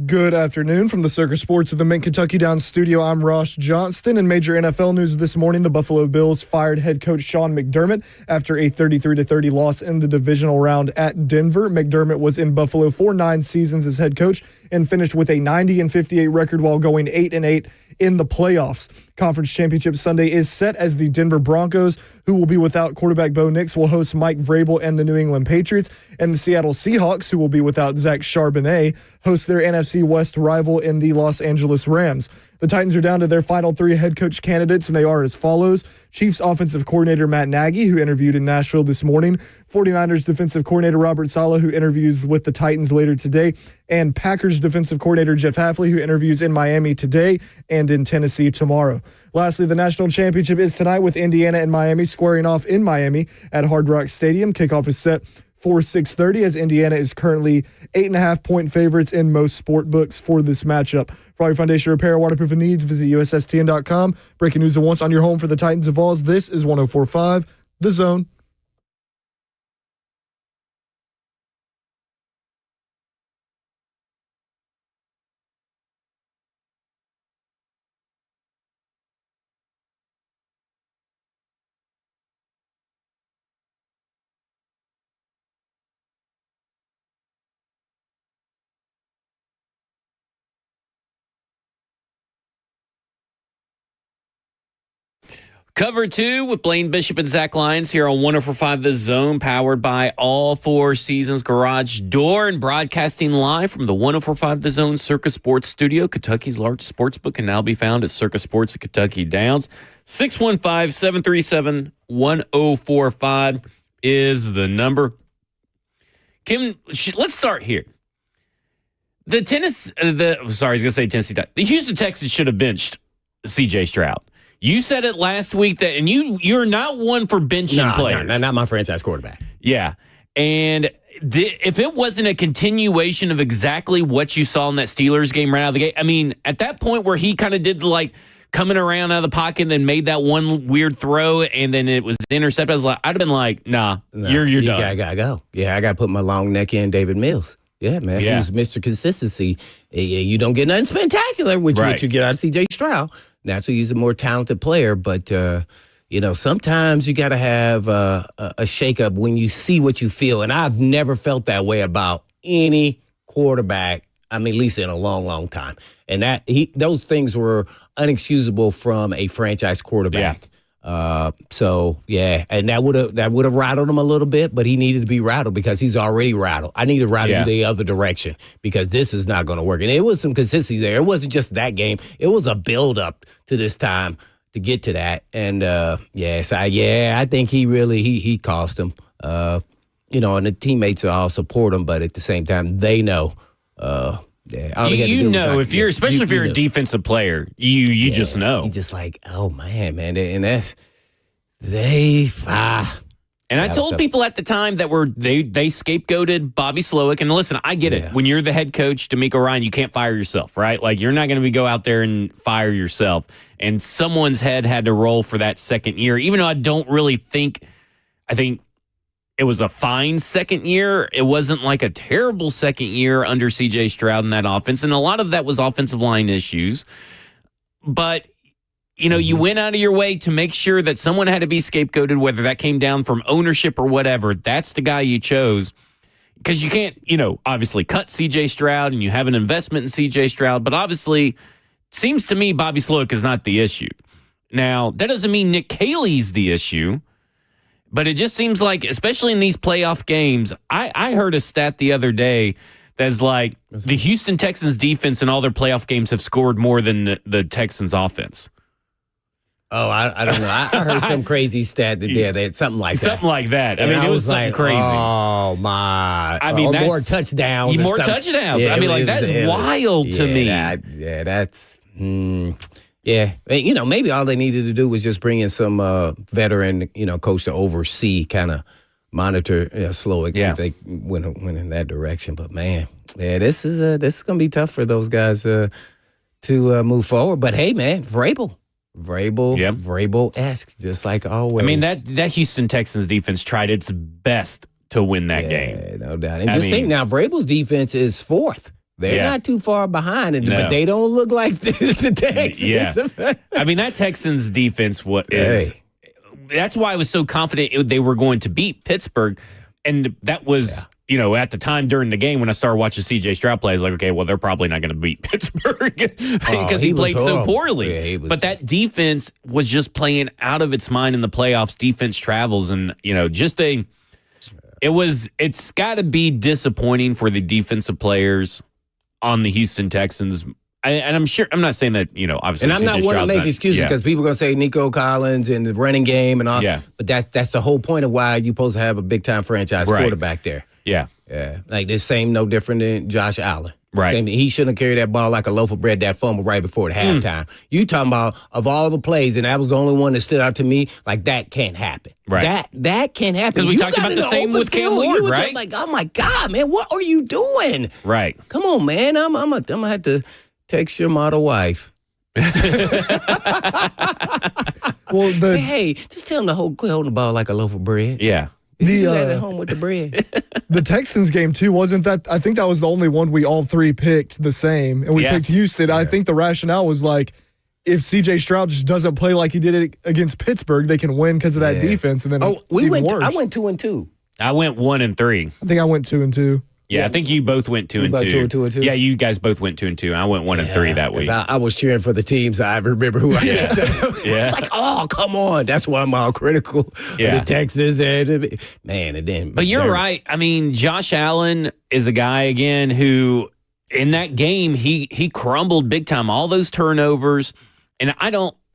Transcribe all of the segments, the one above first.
Good afternoon from the Circus Sports of the Mint Kentucky Downs studio. I'm Ross Johnston. In major NFL news this morning, the Buffalo Bills fired head coach Sean McDermott after a 33-30 loss in the divisional round at Denver. McDermott was in Buffalo for 9 seasons as head coach and finished with a 90-58 record while going 8-8 in the playoffs. Conference Championship Sunday is set as the Denver Broncos, who will be without quarterback Bo Nix, will host Mike Vrabel and the New England Patriots, and the Seattle Seahawks, who will be without Zach Charbonnet, host their NFC West rival in the Los Angeles Rams. The Titans are down to their final 3 head coach candidates, and they are as follows. Chiefs offensive coordinator Matt Nagy, who interviewed in Nashville this morning. 49ers defensive coordinator Robert Saleh, who interviews with the Titans later today. And Packers defensive coordinator Jeff Hafley, who interviews in Miami today and in Tennessee tomorrow. Lastly, the national championship is tonight with Indiana and Miami squaring off in Miami at Hard Rock Stadium. Kickoff is set for 6:30 as Indiana is currently 8.5-point favorites in most sport books for this matchup. For all your foundation repair, waterproofing needs, visit USSTN.com. Breaking news at once on your home for the Titans of Vols. This is 104.5 The Zone. Cover 2 with Blaine Bishop and Zach Lyons here on 104.5 The Zone, powered by All Four Seasons Garage Door and broadcasting live from the 104.5 The Zone Circus Sports Studio. Kentucky's largest sports book can now be found at Circus Sports at Kentucky Downs. 615-737-1045 is the number. Kim, let's start here. The Houston Texans should have benched C.J. Stroud. You said it last week that, and you're not one for benching players. No, not my franchise quarterback. Yeah. And if it wasn't a continuation of exactly what you saw in that Steelers game right out of the gate, I mean, at that point where he kind of did like coming around out of the pocket and then made that one weird throw and then it was intercepted, I'd have been like, nah, you're done. I got to go. Yeah, I got to put my long neck in David Mills. Yeah, man. Yeah. He's Mr. Consistency. You don't get nothing spectacular, which what you get out of C.J. Stroud. Naturally, he's a more talented player, but, sometimes you got to have a shakeup when you see what you feel. And I've never felt that way about any quarterback, at least in a long, long time. And those things were unexcusable from a franchise quarterback. Yeah. And that would have rattled him a little bit, but he needed to be rattled because he's already rattled. I need to rattle you the other direction because this is not going to work. And it was some consistency there. It wasn't just that game. It was a build up to this time to get to that. And I think he cost him. And the teammates all support him, but at the same time, they know. If you're a defensive player, you just know. You just like, oh man, and that's And I told people at the time that they scapegoated Bobby Slowick. And listen, I get it. When you're the head coach, D'Amico Ryan, you can't fire yourself, right? Like you're not going to go out there and fire yourself. And someone's head had to roll for that second year, even though I don't really think. I think it was a fine second year. It wasn't like a terrible second year under C.J. Stroud in that offense. And a lot of that was offensive line issues. But, you went out of your way to make sure that someone had to be scapegoated, whether that came down from ownership or whatever. That's the guy you chose. Because you can't, obviously cut C.J. Stroud and you have an investment in C.J. Stroud. But obviously, it seems to me Bobby Slowick is not the issue. Now, that doesn't mean Nick Caley's the issue. But it just seems like, especially in these playoff games, I heard a stat the other day that's like the Houston Texans defense in all their playoff games have scored more than the Texans offense. Oh, I don't know. I heard some crazy stat that something like that. Something like that. I mean, it was something crazy. Oh, my. I mean, more touchdowns. More touchdowns. Yeah, I mean, that's wild to me. That's... Yeah, maybe all they needed to do was just bring in some veteran, coach to oversee, kind of monitor Slowick if they went in that direction. But man, this is gonna be tough for those guys to move forward. But hey, man, Vrabel-esque, just like always. I mean that Houston Texans defense tried its best to win that game. No doubt. And think now, Vrabel's defense is fourth. They're not too far behind, but they don't look like the Texans. Yeah. I mean, that Texans defense that's why I was so confident they were going to beat Pittsburgh. And that was, at the time during the game when I started watching C.J. Stroud play, I was like, okay, well, they're probably not going to beat Pittsburgh because he played so poorly. But that defense was just playing out of its mind in the playoffs. Defense travels, and it's got to be disappointing for the defensive players on the Houston Texans. And I'm not saying that, obviously. And I'm not wanting to make excuses because people are going to say Nico Collins and the running game and all. Yeah. But that's the whole point of why you're supposed to have a big-time franchise quarterback there. Yeah. Yeah. Like this no different than Josh Allen. Right. He shouldn't have carried that ball like a loaf of bread, that fumble right before the halftime. You talking about of all the plays, and that was the only one that stood out to me, like that can't happen. Right. That can't happen. Because we talked about the same with Cam Ward, right? Like, oh my God, man, what are you doing? Right. Come on, man. I'm gonna have to text your model wife. Hey, just tell him to quit holding the ball like a loaf of bread. Yeah. Do that at home with the bread. The Texans game, too, wasn't that? I think that was the only one we all three picked the same, and we picked Houston. Yeah. I think the rationale was like, if C.J. Stroud just doesn't play like he did it against Pittsburgh, they can win because of that defense. And then worse. I went 2-2. I went 1-3. I think I went 2-2. Yeah, I think you both went 2-2. 2-2. Yeah, you guys both went 2-2. I went 1-3 that week. I was cheering for the teams. I remember who I picked. It's like, oh, come on. That's why I'm all critical of the Texans. And man, it didn't. But you're right. I mean, Josh Allen is a guy, again, who in that game, he crumbled big time. All those turnovers. And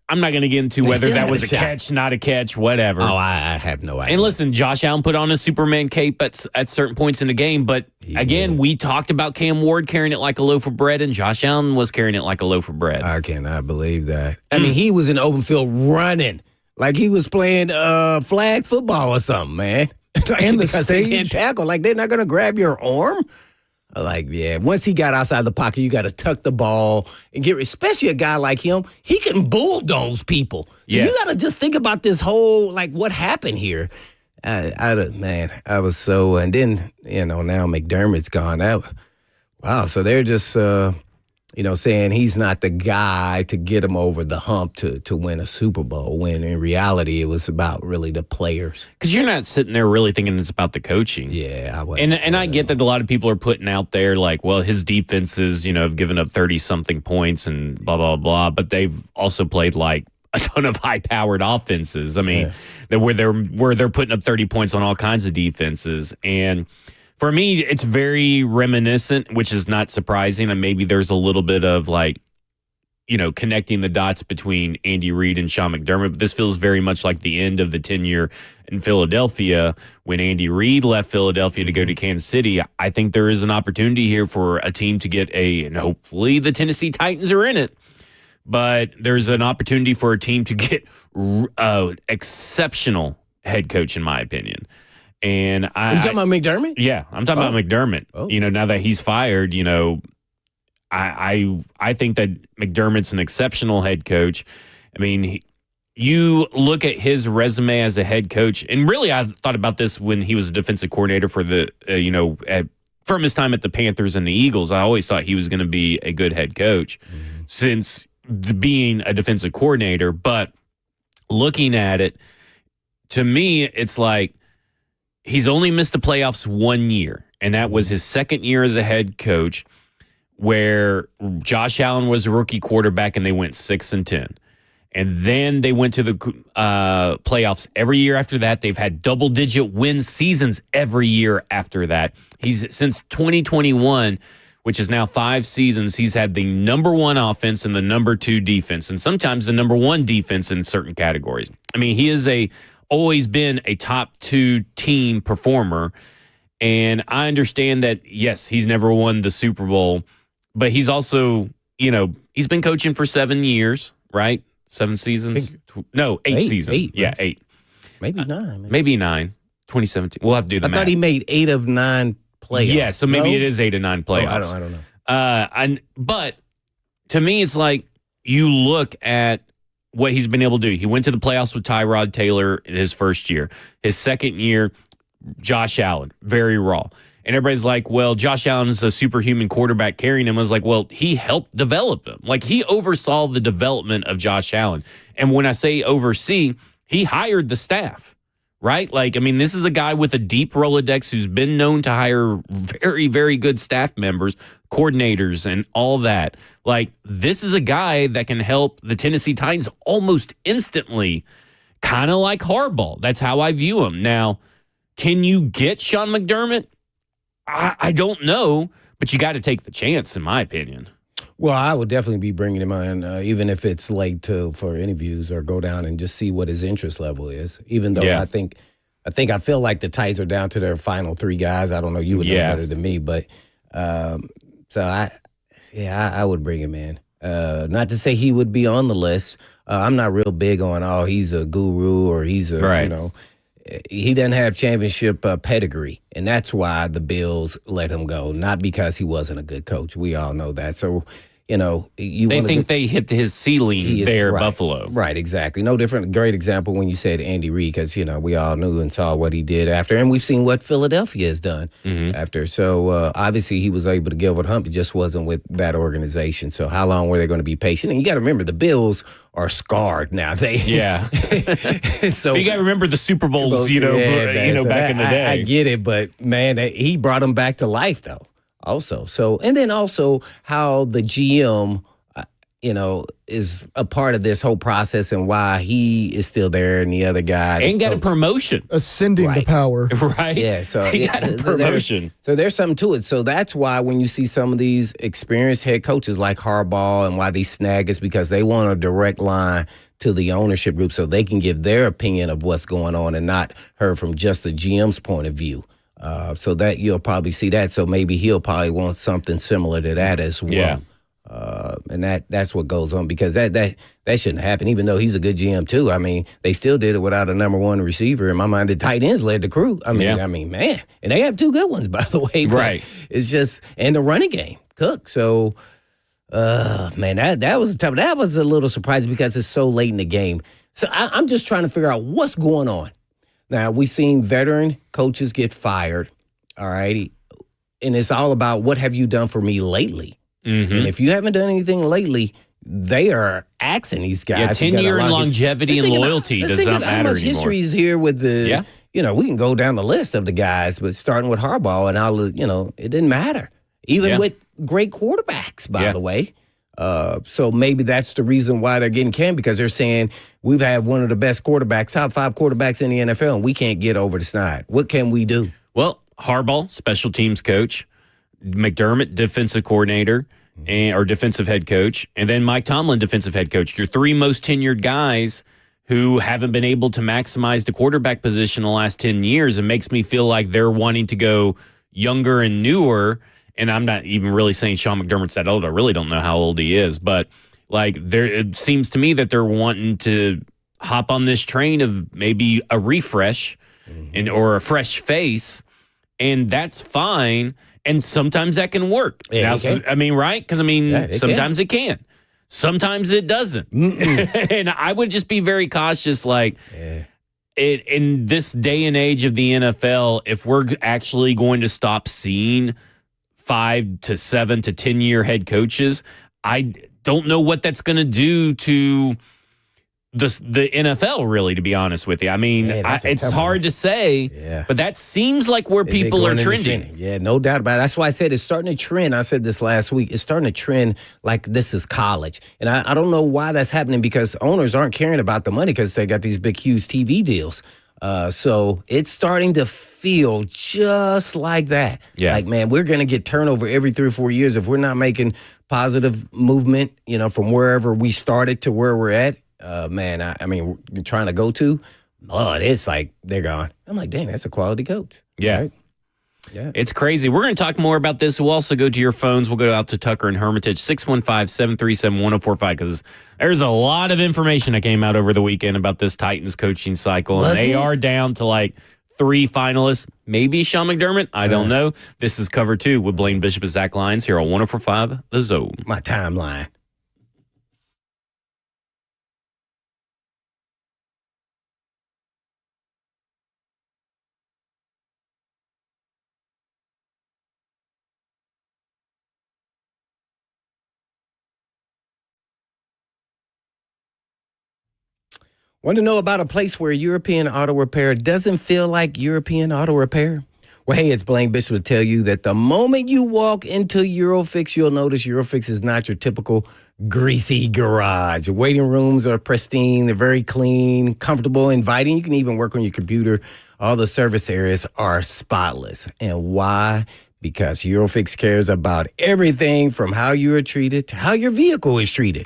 I'm not going to get into whether that was a catch, not a catch, whatever. Oh, I have no idea. And listen, Josh Allen put on a Superman cape at certain points in the game. But again, we talked about Cam Ward carrying it like a loaf of bread, and Josh Allen was carrying it like a loaf of bread. I cannot believe that. I mean, he was in the open field running like he was playing flag football or something, man. And the stage. They can't tackle. Like, they're not going to grab your arm. Like, once he got outside the pocket, you got to tuck the ball and especially a guy like him, he can bulldoze people. So you got to just think about this whole, like, what happened here. I was so, and then, now McDermott's gone out. Wow, so they're just, saying he's not the guy to get him over the hump to win a Super Bowl, when in reality it was about really the players. Because you're not sitting there really thinking it's about the coaching. Yeah, I get that a lot of people are putting out there like, well, his defenses, have given up 30-something points and blah, blah, blah, but they've also played like a ton of high-powered offenses. I mean, where they're putting up 30 points on all kinds of defenses. And for me, it's very reminiscent, which is not surprising. And maybe there's a little bit of like, connecting the dots between Andy Reid and Sean McDermott. But this feels very much like the end of the tenure in Philadelphia when Andy Reid left Philadelphia to go to Kansas City. I think there is an opportunity here for a team to get and hopefully the Tennessee Titans are in it. But there's an opportunity for a team to get exceptional head coach, in my opinion. And you talking about McDermott? Yeah, I'm talking about McDermott. Oh. Now that he's fired, I think that McDermott's an exceptional head coach. I mean, you look at his resume as a head coach, and really I thought about this when he was a defensive coordinator for the, from his time at the Panthers and the Eagles. I always thought he was going to be a good head coach since being a defensive coordinator. But looking at it, to me, it's like, he's only missed the playoffs 1 year, and that was his second year as a head coach, where Josh Allen was a rookie quarterback and they went 6-10. And then they went to the playoffs every year after that. They've had double-digit win seasons every year after that. Since 2021, which is now 5 seasons, he's had the number 1 offense and the number 2 defense, and sometimes the number 1 defense in certain categories. I mean, he is always been a top 2 team performer. And I understand that, yes, he's never won the Super Bowl, but he's also, he's been coaching for 7 years, right? 7 seasons? No, 8 seasons. 8, yeah, 8. Maybe 9. Maybe 9. 2017. We'll have to do the math. I thought he made 8 of 9 playoffs. Yeah, so maybe it is 8 of 9 playoffs. I don't know. But to me, it's like you look at what he's been able to do. He went to the playoffs with Tyrod Taylor in his first year. His second year, Josh Allen, very raw. And everybody's like, well, Josh Allen's a superhuman quarterback carrying him. I was like, well, he helped develop him. Like, he oversaw the development of Josh Allen. And when I say oversee, he hired the staff, right? Like, I mean, this is a guy with a deep Rolodex who's been known to hire very, very good staff members, coordinators, and all that. Like, this is a guy that can help the Tennessee Titans almost instantly, kind of like Harbaugh. That's how I view him. Now, can you get Sean McDermott? I don't know, but you got to take the chance, in my opinion. Well, I would definitely be bringing him on, even if it's late for interviews, or go down and just see what his interest level is. Even though I feel like the Titans are down to their final 3 guys. I don't know, you would know better than me, but I would bring him in. Not to say he would be on the list. I'm not real big on he's a guru or he's a he doesn't have championship pedigree, and that's why the Bills let him go, not because he wasn't a good coach. We all know that. So, they think they hit his ceiling there, right, Buffalo. Right, exactly. No different. Great example when you said Andy Reid, because, we all knew and saw what he did after, and we've seen what Philadelphia has done after. So, obviously, he was able to get over the hump. It just wasn't with that organization. So, how long were they going to be patient? And you got to remember, the Bills are scarred now. So you got to remember the Super Bowls, back in the day. I get it, but man, he brought them back to life, though. Also, and then also how the GM, is a part of this whole process and why he is still there and the other guy ain't got a promotion, ascending to power, right? Yeah, so he got a promotion. So there's something to it. So that's why when you see some of these experienced head coaches like Harbaugh, and why they snag is because they want a direct line to the ownership group so they can give their opinion of what's going on and not heard from just the GM's point of view. So that you'll probably see that. So maybe he'll probably want something similar to that as well. Yeah. And that's what goes on, because that shouldn't happen, even though he's a good GM too. I mean, they still did it without a number 1 receiver. In my mind, the tight ends led the crew. I mean, man, and they have 2 good ones, by the way. Right. It's just, and the running game, Cook. So, man, that was tough. That was a little surprising because it's so late in the game. So I'm just trying to figure out what's going on. Now, we've seen veteran coaches get fired, all right? And it's all about, what have you done for me lately? Mm-hmm. And if you haven't done anything lately, they are axing these guys. Yeah, tenure and longevity and loyalty does not matter anymore. How much history is here with the, we can go down the list of the guys, but starting with Harbaugh, and it didn't matter. Even with great quarterbacks, by the way. So maybe that's the reason why they're getting canned, because they're saying we've had one of the best quarterbacks, top 5 quarterbacks in the NFL, and we can't get over the snide. What can we do? Well, Harbaugh, special teams coach, McDermott, defensive coordinator, or defensive head coach, and then Mike Tomlin, defensive head coach. Your 3 most tenured guys who haven't been able to maximize the quarterback position in the last 10 years. It makes me feel like they're wanting to go younger and newer. And I'm not even really saying Sean McDermott's that old. I really don't know how old he is. But it seems to me that they're wanting to hop on this train of maybe a refresh or a fresh face. And that's fine. And sometimes that can work. Yeah, right? Because, sometimes it can. Sometimes it doesn't. And I would just be very cautious, in this day and age of the NFL, if we're actually going to stop seeing 5 to 7 to 10 year head coaches, I don't know what that's going to do to the NFL, really, to be honest with you. I mean, it's hard to say, but that seems like where people are trending. Yeah, no doubt about it. That's why I said it's starting to trend. I said this last week. It's starting to trend like this is college. And I don't know why that's happening, because owners aren't caring about the money because they got these big, huge TV deals. So it's starting to feel just like that. Yeah. Like, man, we're going to get turnover every 3 or 4 years if we're not making positive movement, from wherever we started to where we're at. We're trying to go to, it's like they're gone. I'm like, dang, that's a quality coach. Yeah. Right? Yeah. It's crazy. We're going to talk more about this. We'll also go to your phones. We'll go out to Tucker and Hermitage, 615-737-1045, because there's a lot of information that came out over the weekend about this Titans coaching cycle. And they are down to 3 finalists. Maybe Sean McDermott. I don't know. This is Cover 2 with Blaine Bishop and Zach Lyons here on 104.5 The Zone. My timeline. Want to know about a place where European auto repair doesn't feel like European auto repair? Well, hey, it's Blaine Bishop to tell you that the moment you walk into Eurofix, you'll notice Eurofix is not your typical greasy garage. Waiting rooms are pristine. They're very clean, comfortable, inviting. You can even work on your computer. All the service areas are spotless. And why? Because Eurofix cares about everything from how you are treated to how your vehicle is treated.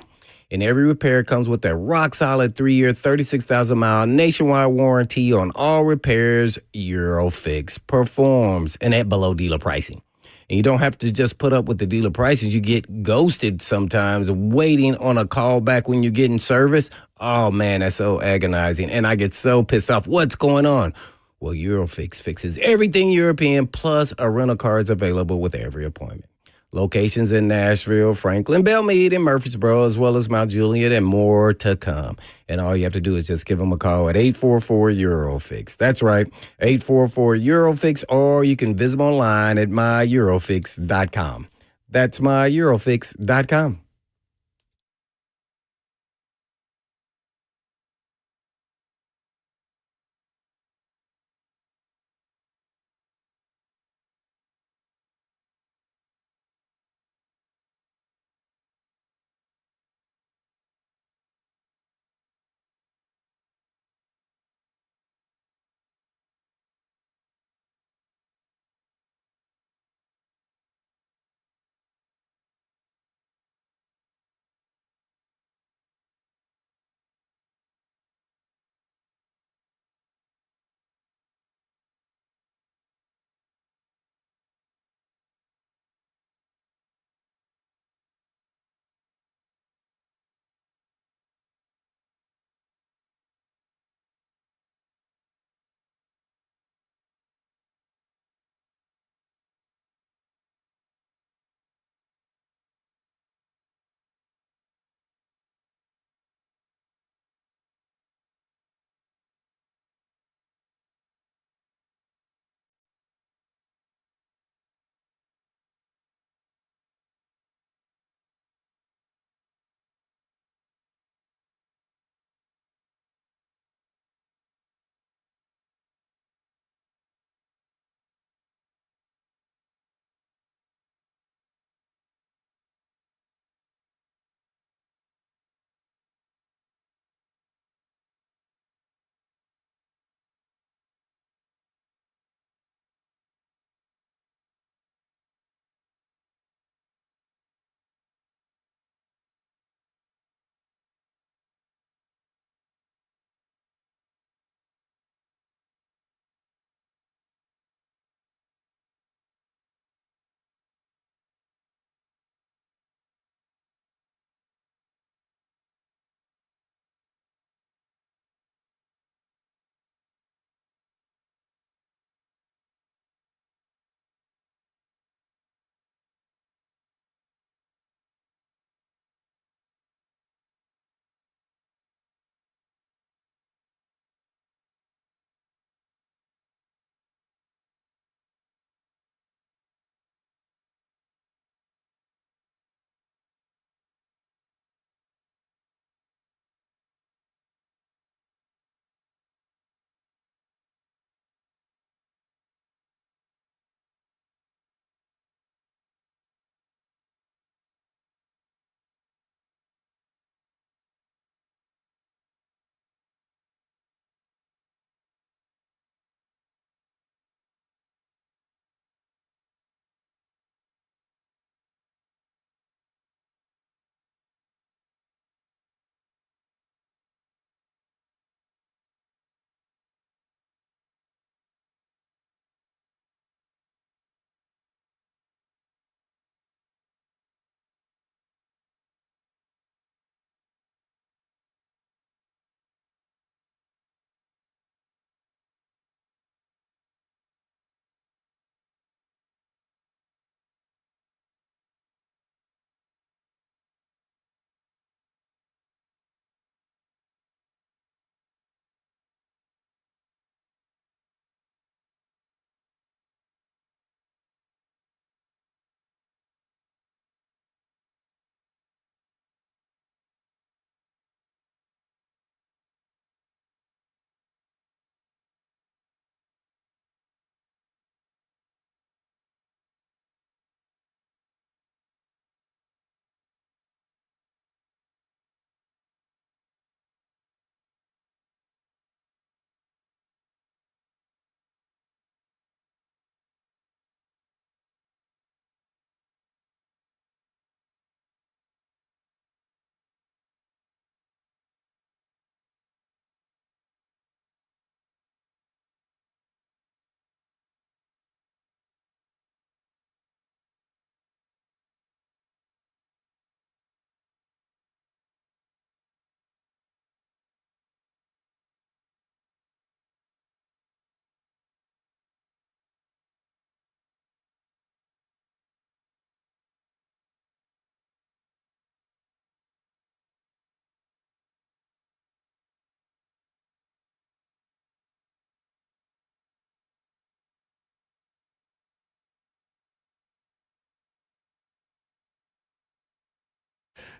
And every repair comes with a rock-solid 3-year, 36,000-mile nationwide warranty on all repairs. Eurofix performs, and at below dealer pricing. And you don't have to just put up with the dealer prices. You get ghosted sometimes waiting on a call back when you're getting service. Oh, man, that's so agonizing. And I get so pissed off. What's going on? Well, Eurofix fixes everything European, plus a rental car is available with every appointment. Locations in Nashville, Franklin, Belmead, and Murfreesboro, as well as Mount Juliet, and more to come. And all you have to do is just give them a call at 844-EUROFIX. That's right, 844-EUROFIX, or you can visit them online at myEurofix.com. That's myEurofix.com.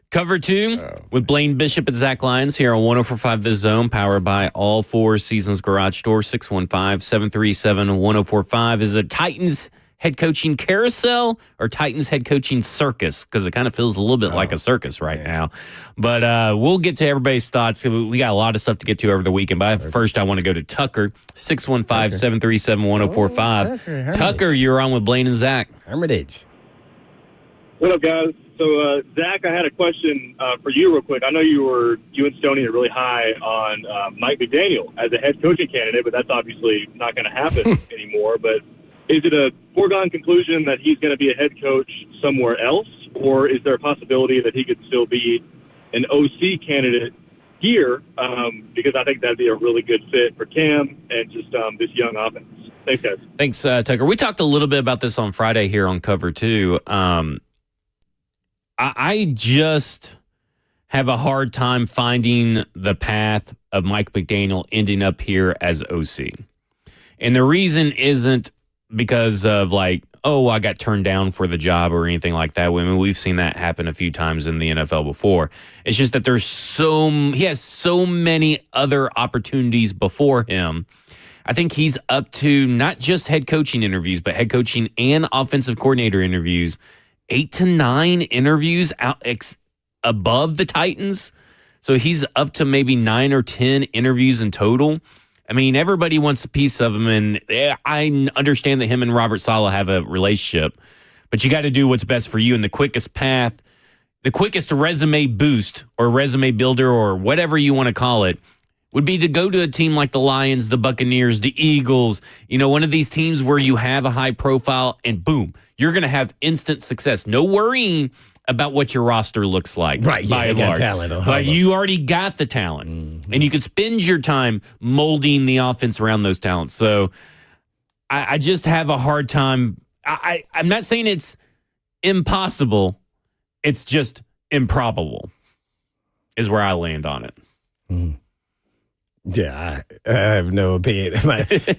Cover 2 with Blaine Bishop and Zach Lyons here on 104.5 The Zone, powered by All Four Seasons Garage Door. 615-737-1045. Is it Titans head coaching carousel or Titans head coaching circus? Because it kind of feels a little bit like a circus right now. But we'll get to everybody's thoughts. We got a lot of stuff to get to over the weekend. But first, I want to go to Tucker, 615-737-1045. Tucker, you're on with Blaine and Zach. Hermitage. What up, guys? So, Zach, I had a question for you real quick. I know you and Stoney are really high on Mike McDaniel as a head coaching candidate, but that's obviously not going to happen anymore. But is it a foregone conclusion that he's going to be a head coach somewhere else, or is there a possibility that he could still be an OC candidate here? Because I think that'd be a really good fit for Cam and just this young offense. Thanks, guys. Thanks, Tucker. We talked a little bit about this on Friday here on Cover 2. I just have a hard time finding the path of Mike McDaniel ending up here as OC. And the reason isn't because of I got turned down for the job or anything like that. I mean, we've seen that happen a few times in the NFL before. It's just that he has so many other opportunities before him. I think he's up to not just head coaching interviews, but head coaching and offensive coordinator interviews. 8 to 9 interviews out above the Titans. So he's up to maybe 9 or 10 interviews in total. I mean, everybody wants a piece of him, and I understand that him and Robert Saleh have a relationship, but you got to do what's best for you. And the quickest path, the quickest resume boost or resume builder or whatever you want to call it, would be to go to a team like the Lions, the Buccaneers, the Eagles, one of these teams where you have a high profile and boom, you're going to have instant success. No worrying about what your roster looks like. Right, by and large. Talent. But you already got the talent. Mm-hmm. And you could spend your time molding the offense around those talents. So I just have a hard time. I'm not saying it's impossible. It's just improbable is where I land on it. Mm. Yeah, I have no opinion.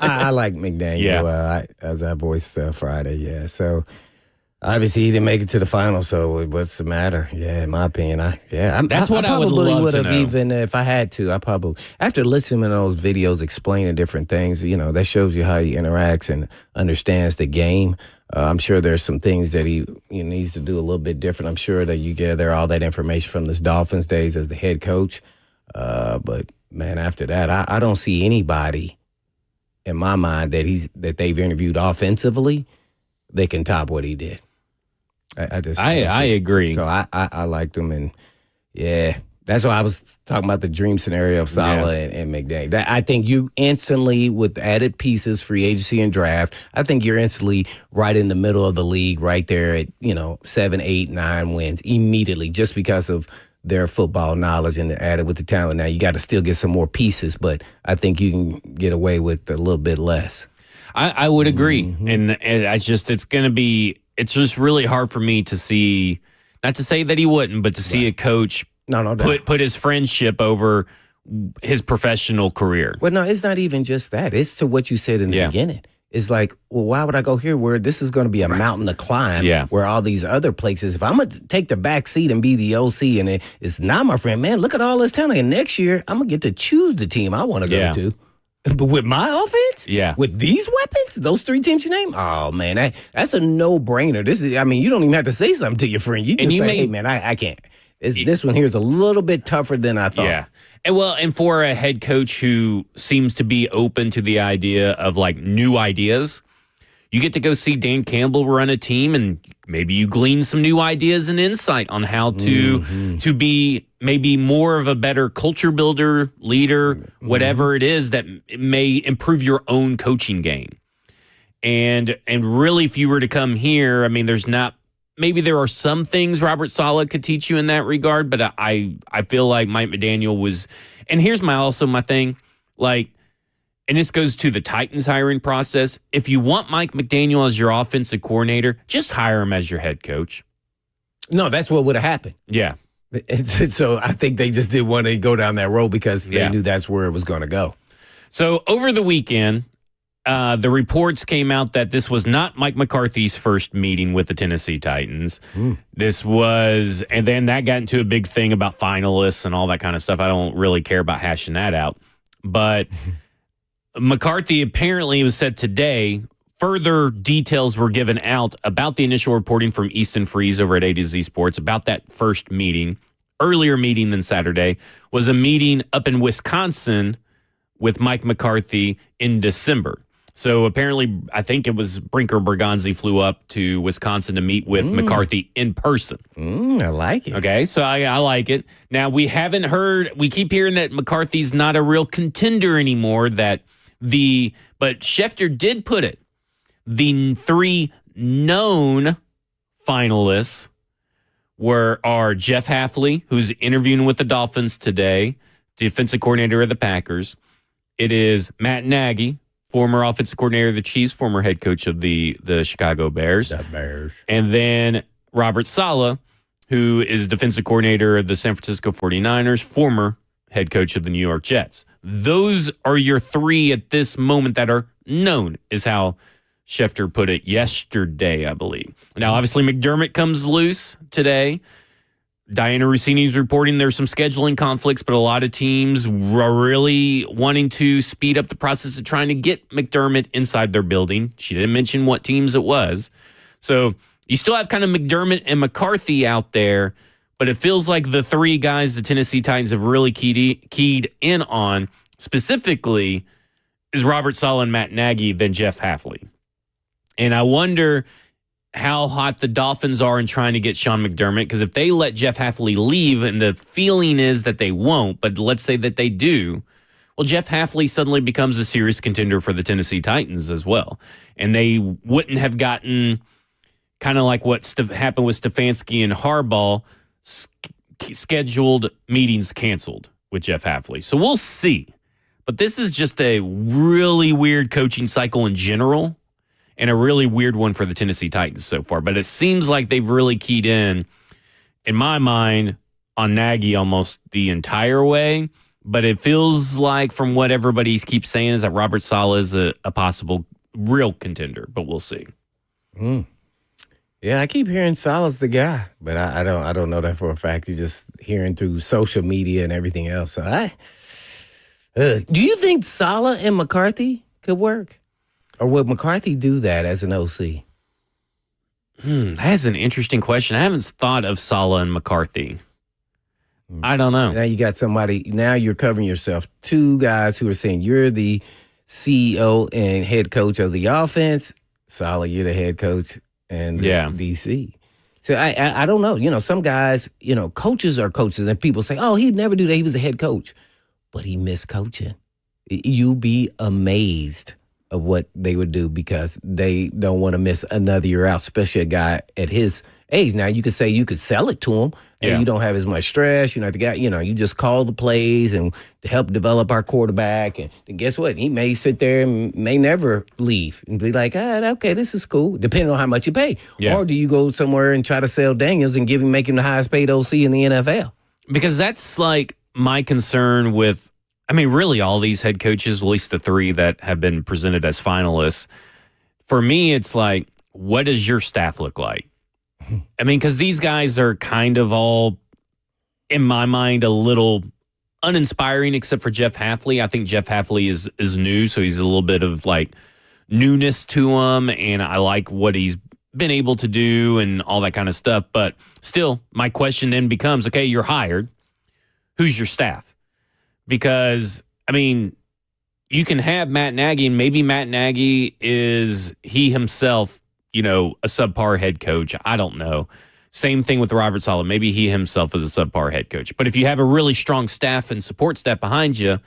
I like McDaniel, as I voiced Friday. Yeah, so obviously he didn't make it to the final. So what's the matter? Yeah, in my opinion, that's what I would love to know. Even if I had to, I probably after listening to those videos explaining different things, that shows you how he interacts and understands the game. I'm sure there's some things that he needs to do a little bit different. I'm sure that you gather all that information from his Dolphins days as the head coach, but. Man, after that, I don't see anybody in my mind that they've interviewed offensively that can top what he did. I agree. So I liked him, and that's why I was talking about the dream scenario of Saleh and McDaniel. I think you instantly, with added pieces, free agency and draft, I think you're instantly right in the middle of the league, right there at 7, 8, 9 wins immediately, just because of their football knowledge and added with the talent. Now you got to still get some more pieces, but I think you can get away with a little bit less. I would agree, and it's just really hard for me to see. Not to say that he wouldn't, but to see a coach put his friendship over his professional career. Well, no, it's not even just that. It's to what you said in the beginning. It's like, well, why would I go here where this is going to be a mountain to climb where all these other places, if I'm going to take the back seat and be the OC and it's not my friend, man, look at all this talent. And next year, I'm going to get to choose the team I want to go to. But with my offense? Yeah. With these weapons? Those 3 teams you named? Oh, man, that's a no-brainer. You don't even have to say something to your friend. You just hey, man, I can't. This one here is a little bit tougher than I thought. Yeah. And for a head coach who seems to be open to the idea of new ideas, you get to go see Dan Campbell run a team, and maybe you glean some new ideas and insight on how to be maybe more of a better culture builder, leader, whatever it is that may improve your own coaching game. And really, if you were to come here, I mean, maybe there are some things Robert Saleh could teach you in that regard, but I feel like Mike McDaniel was, and here's my thing, and this goes to the Titans hiring process. If you want Mike McDaniel as your offensive coordinator, just hire him as your head coach. No, that's what would have happened. Yeah. So I think they just didn't want to go down that road because they knew that's where it was going to go. So over the weekend, the reports came out that this was not Mike McCarthy's first meeting with the Tennessee Titans. This was, and then that got into a big thing about finalists and all that kind of stuff. I don't really care about hashing that out. But McCarthy apparently was said today, further details were given out about the initial reporting from Easton Freeze over at A to Z Sports about that first meeting. Earlier meeting than Saturday was a meeting up in Wisconsin with Mike McCarthy in December. So apparently, I think it was Brinker Berganzi flew up to Wisconsin to meet with McCarthy in person. I like it. Okay, so I like it. Now, we haven't heard, we keep hearing that McCarthy's not a real contender anymore, but Schefter did put it. The 3 known finalists are Jeff Hafley, who's interviewing with the Dolphins today, defensive coordinator of the Packers. It is Matt Nagy, former offensive coordinator of the Chiefs, former head coach of the Chicago Bears. The Bears. And then Robert Saleh, who is defensive coordinator of the San Francisco 49ers, former head coach of the New York Jets. Those are your 3 at this moment that are known, is how Schefter put it yesterday, I believe. Now, obviously, McDermott comes loose today. Diana Rossini's reporting there's some scheduling conflicts, but a lot of teams are really wanting to speed up the process of trying to get McDermott inside their building. She didn't mention what teams it was. So you still have kind of McDermott and McCarthy out there, but it feels like the 3 guys the Tennessee Titans have really keyed in on specifically is Robert Saleh and Matt Nagy, then Jeff Hafley. And I wonder how hot the Dolphins are in trying to get Sean McDermott, because if they let Jeff Hafley leave, and the feeling is that they won't, but let's say that they do, well, Jeff Hafley suddenly becomes a serious contender for the Tennessee Titans as well. And they wouldn't have gotten kind of like what happened with Stefanski and Harbaugh, scheduled meetings canceled with Jeff Hafley. So we'll see. But this is just a really weird coaching cycle in general, and a really weird one for the Tennessee Titans so far. But it seems like they've really keyed in my mind, on Nagy almost the entire way. But it feels like, from what everybody keeps saying, is that Robert Saleh is a possible real contender. But we'll see. Yeah, I keep hearing Saleh's the guy, but I don't know that for a fact. You're just hearing through social media and everything else. So do you think Saleh and McCarthy could work? Or would McCarthy do that as an OC? That's an interesting question. I haven't thought of Saleh and McCarthy. I don't know. Now you got somebody, now you're covering yourself. 2 guys who are saying you're the CEO and head coach of the offense. Saleh, you're the head coach and the DC. So I don't know. You know, some guys, coaches are coaches, and people say, oh, he'd never do that. He was the head coach. But he missed coaching. You'd be amazed of what they would do, because they don't want to miss another year out, especially a guy at his age. Now, you could say you could sell it to him, and you don't have as much stress. You're not the guy, you just call the plays and to help develop our quarterback. And guess what? He may sit there and may never leave and be like, okay, this is cool, depending on how much you pay. Yeah. Or do you go somewhere and try to sell Daniels and make him the highest paid OC in the NFL? Because that's like my concern with, really all these head coaches, at least the 3 that have been presented as finalists. For me, it's like, what does your staff look like? Because these guys are kind of all, in my mind, a little uninspiring, except for Jeff Hafley. I think Jeff Hafley is new, so he's a little bit of like newness to him, and I like what he's been able to do and all that kind of stuff. But still, my question then becomes, okay, you're hired. Who's your staff? Because, you can have Matt Nagy, and maybe Matt Nagy is he himself, a subpar head coach. I don't know. Same thing with Robert Saleh. Maybe he himself is a subpar head coach. But if you have a really strong staff and support staff behind you,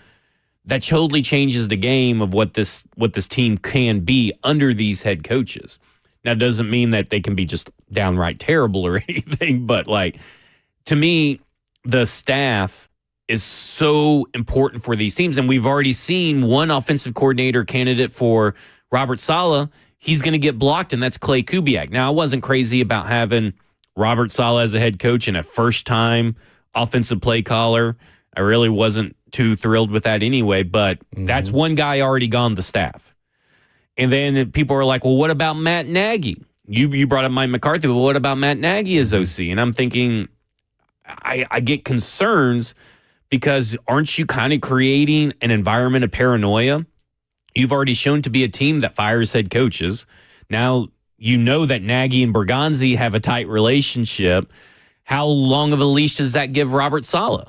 that totally changes the game of what this team can be under these head coaches. Now, it doesn't mean that they can be just downright terrible or anything, but to me, the staff is so important for these teams. And we've already seen one offensive coordinator candidate for Robert Saleh. He's going to get blocked, and that's Clay Kubiak. Now, I wasn't crazy about having Robert Saleh as a head coach and a first-time offensive play caller. I really wasn't too thrilled with that anyway, but that's one guy already gone the staff. And then people are like, well, what about Matt Nagy? You brought up Mike McCarthy, but what about Matt Nagy as OC? And I'm thinking, I get concerns because aren't you kind of creating an environment of paranoia? You've already shown to be a team that fires head coaches. Now, you know that Nagy and Bergonzi have a tight relationship. How long of a leash does that give Robert Saleh?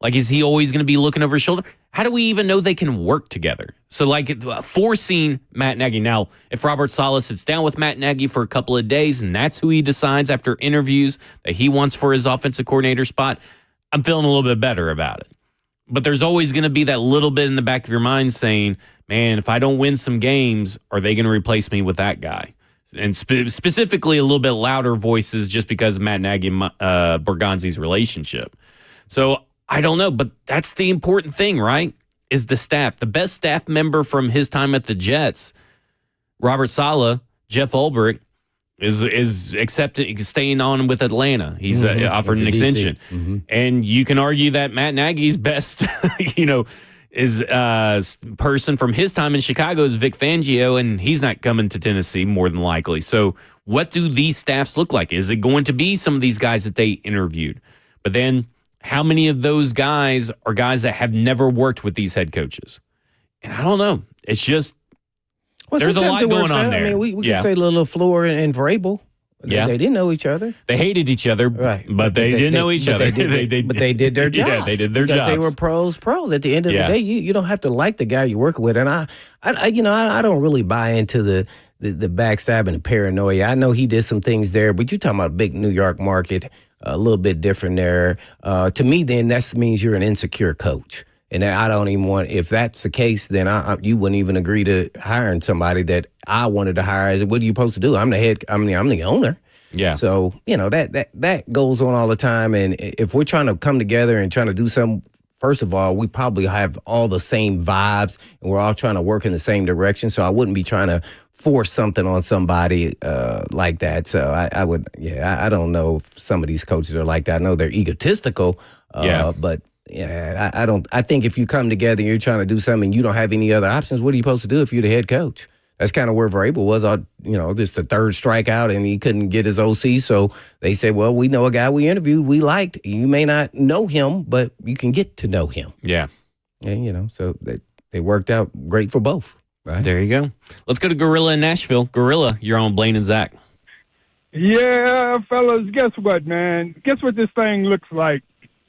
Like, is he always going to be looking over his shoulder? How do we even know they can work together? So, like, forcing Matt Nagy. Now, if Robert Saleh sits down with Matt Nagy for a couple of days and that's who he decides after interviews that he wants for his offensive coordinator spot, I'm feeling a little bit better about it. But there's always going to be that little bit in the back of your mind saying, man, if I don't win some games, are they going to replace me with that guy? And specifically a little bit louder voices just because of Matt Nagy and Bergonzi's relationship. So I don't know, but that's the important thing, right? Is the staff. The best staff member from his time at the Jets, Robert Saleh, Jeff Ulbrich, is staying on with Atlanta. He's offered an extension. And you can argue that Matt Nagy's best, is person from his time in Chicago is Vic Fangio, and he's not coming to Tennessee more than likely. So what do these staffs look like? Is it going to be some of these guys that they interviewed? But then how many of those guys are guys that have never worked with these head coaches? And I don't know. It's just, there's a lot going on there. I mean, we can say LaFleur and Vrabel. Yeah. They didn't know each other. They hated each other, right? But they didn't know each other. But they did their jobs. Yeah, they did their jobs. They were pros. At the end of the day, you don't have to like the guy you work with. And I don't really buy into the backstabbing and paranoia. I know he did some things there, but you're talking about a big New York market, a little bit different there. To me, then that means you're an insecure coach. And I don't even want, if that's the case, then you wouldn't even agree to hiring somebody that I wanted to hire. What are you supposed to do? I'm the owner. Yeah. So, that goes on all the time. And if we're trying to come together and trying to do something, first of all, we probably have all the same vibes and we're all trying to work in the same direction. So I wouldn't be trying to force something on somebody like that. So I don't know if some of these coaches are like that. I know they're egotistical, but yeah, I think if you come together and you're trying to do something and you don't have any other options, what are you supposed to do if you're the head coach? That's kind of where Vrabel was, just the third strikeout and he couldn't get his OC. So they said, well, we know a guy we interviewed, we liked. You may not know him, but you can get to know him. Yeah. And, so they worked out great for both. Right? There you go. Let's go to Gorilla in Nashville. Gorilla, you're on Blaine and Zach. Yeah, fellas, guess what, man? Guess what this thing looks like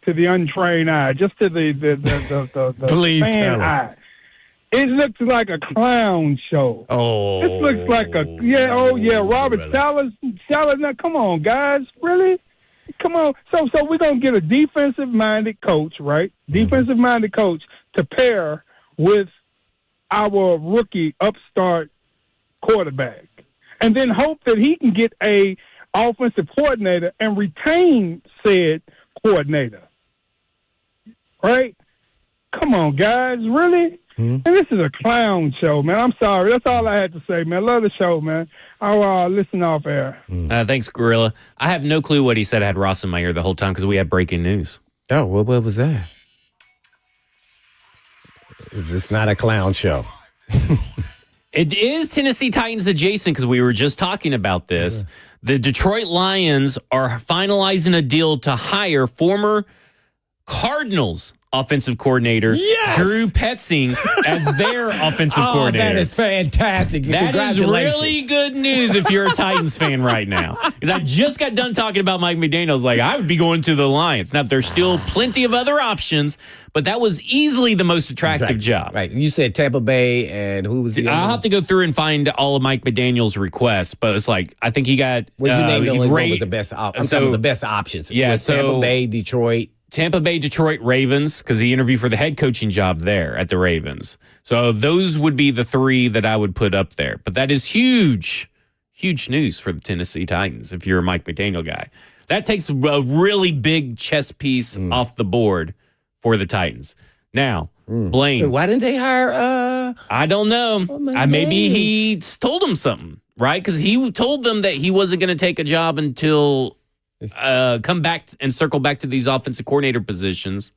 to the untrained eye, just to the Please fan eye. It looks like a clown show. Oh. This looks like Robert Saleh. Now, come on, guys. Really? Come on. So we're going to get a defensive-minded coach, right? Defensive-minded coach to pair with our rookie upstart quarterback. And then hope that he can get a offensive coordinator and retain said coordinator. Right? Come on, guys. Really? And this is a clown show, man. I'm sorry. That's all I had to say, man. Love the show, man. I'll listen off air. Thanks, Gorilla. I have no clue what he said. I had Ross in my ear the whole time because we had breaking news. Oh, what was that? Is this not a clown show? It is Tennessee Titans adjacent because we were just talking about this. Yeah. The Detroit Lions are finalizing a deal to hire former Cardinals offensive coordinator Drew Petzing as their offensive coordinator. That is fantastic. That is really good news if you're a Titans fan right now. Because I just got done talking about Mike McDaniels. Like, I would be going to the Lions. Now, there's still plenty of other options, but that was easily the most attractive job. Right. You said Tampa Bay, and who was the other? I'll have to go through and find all of Mike McDaniels' requests, but it's like, I think he got... Well, you named the only one with the best options. Some of the best options. Yeah, Tampa Bay, Detroit... Tampa Bay, Detroit, Ravens, because he interviewed for the head coaching job there at the Ravens. So those would be the three that I would put up there. But that is huge news for the Tennessee Titans if you're a Mike McDaniel guy. That takes a really big chess piece off the board for the Titans. Now, Blaine. So why didn't they hire... I don't know. Maybe he told them something, right? Because he told them that he wasn't going to take a job until... come back and circle back to these offensive coordinator positions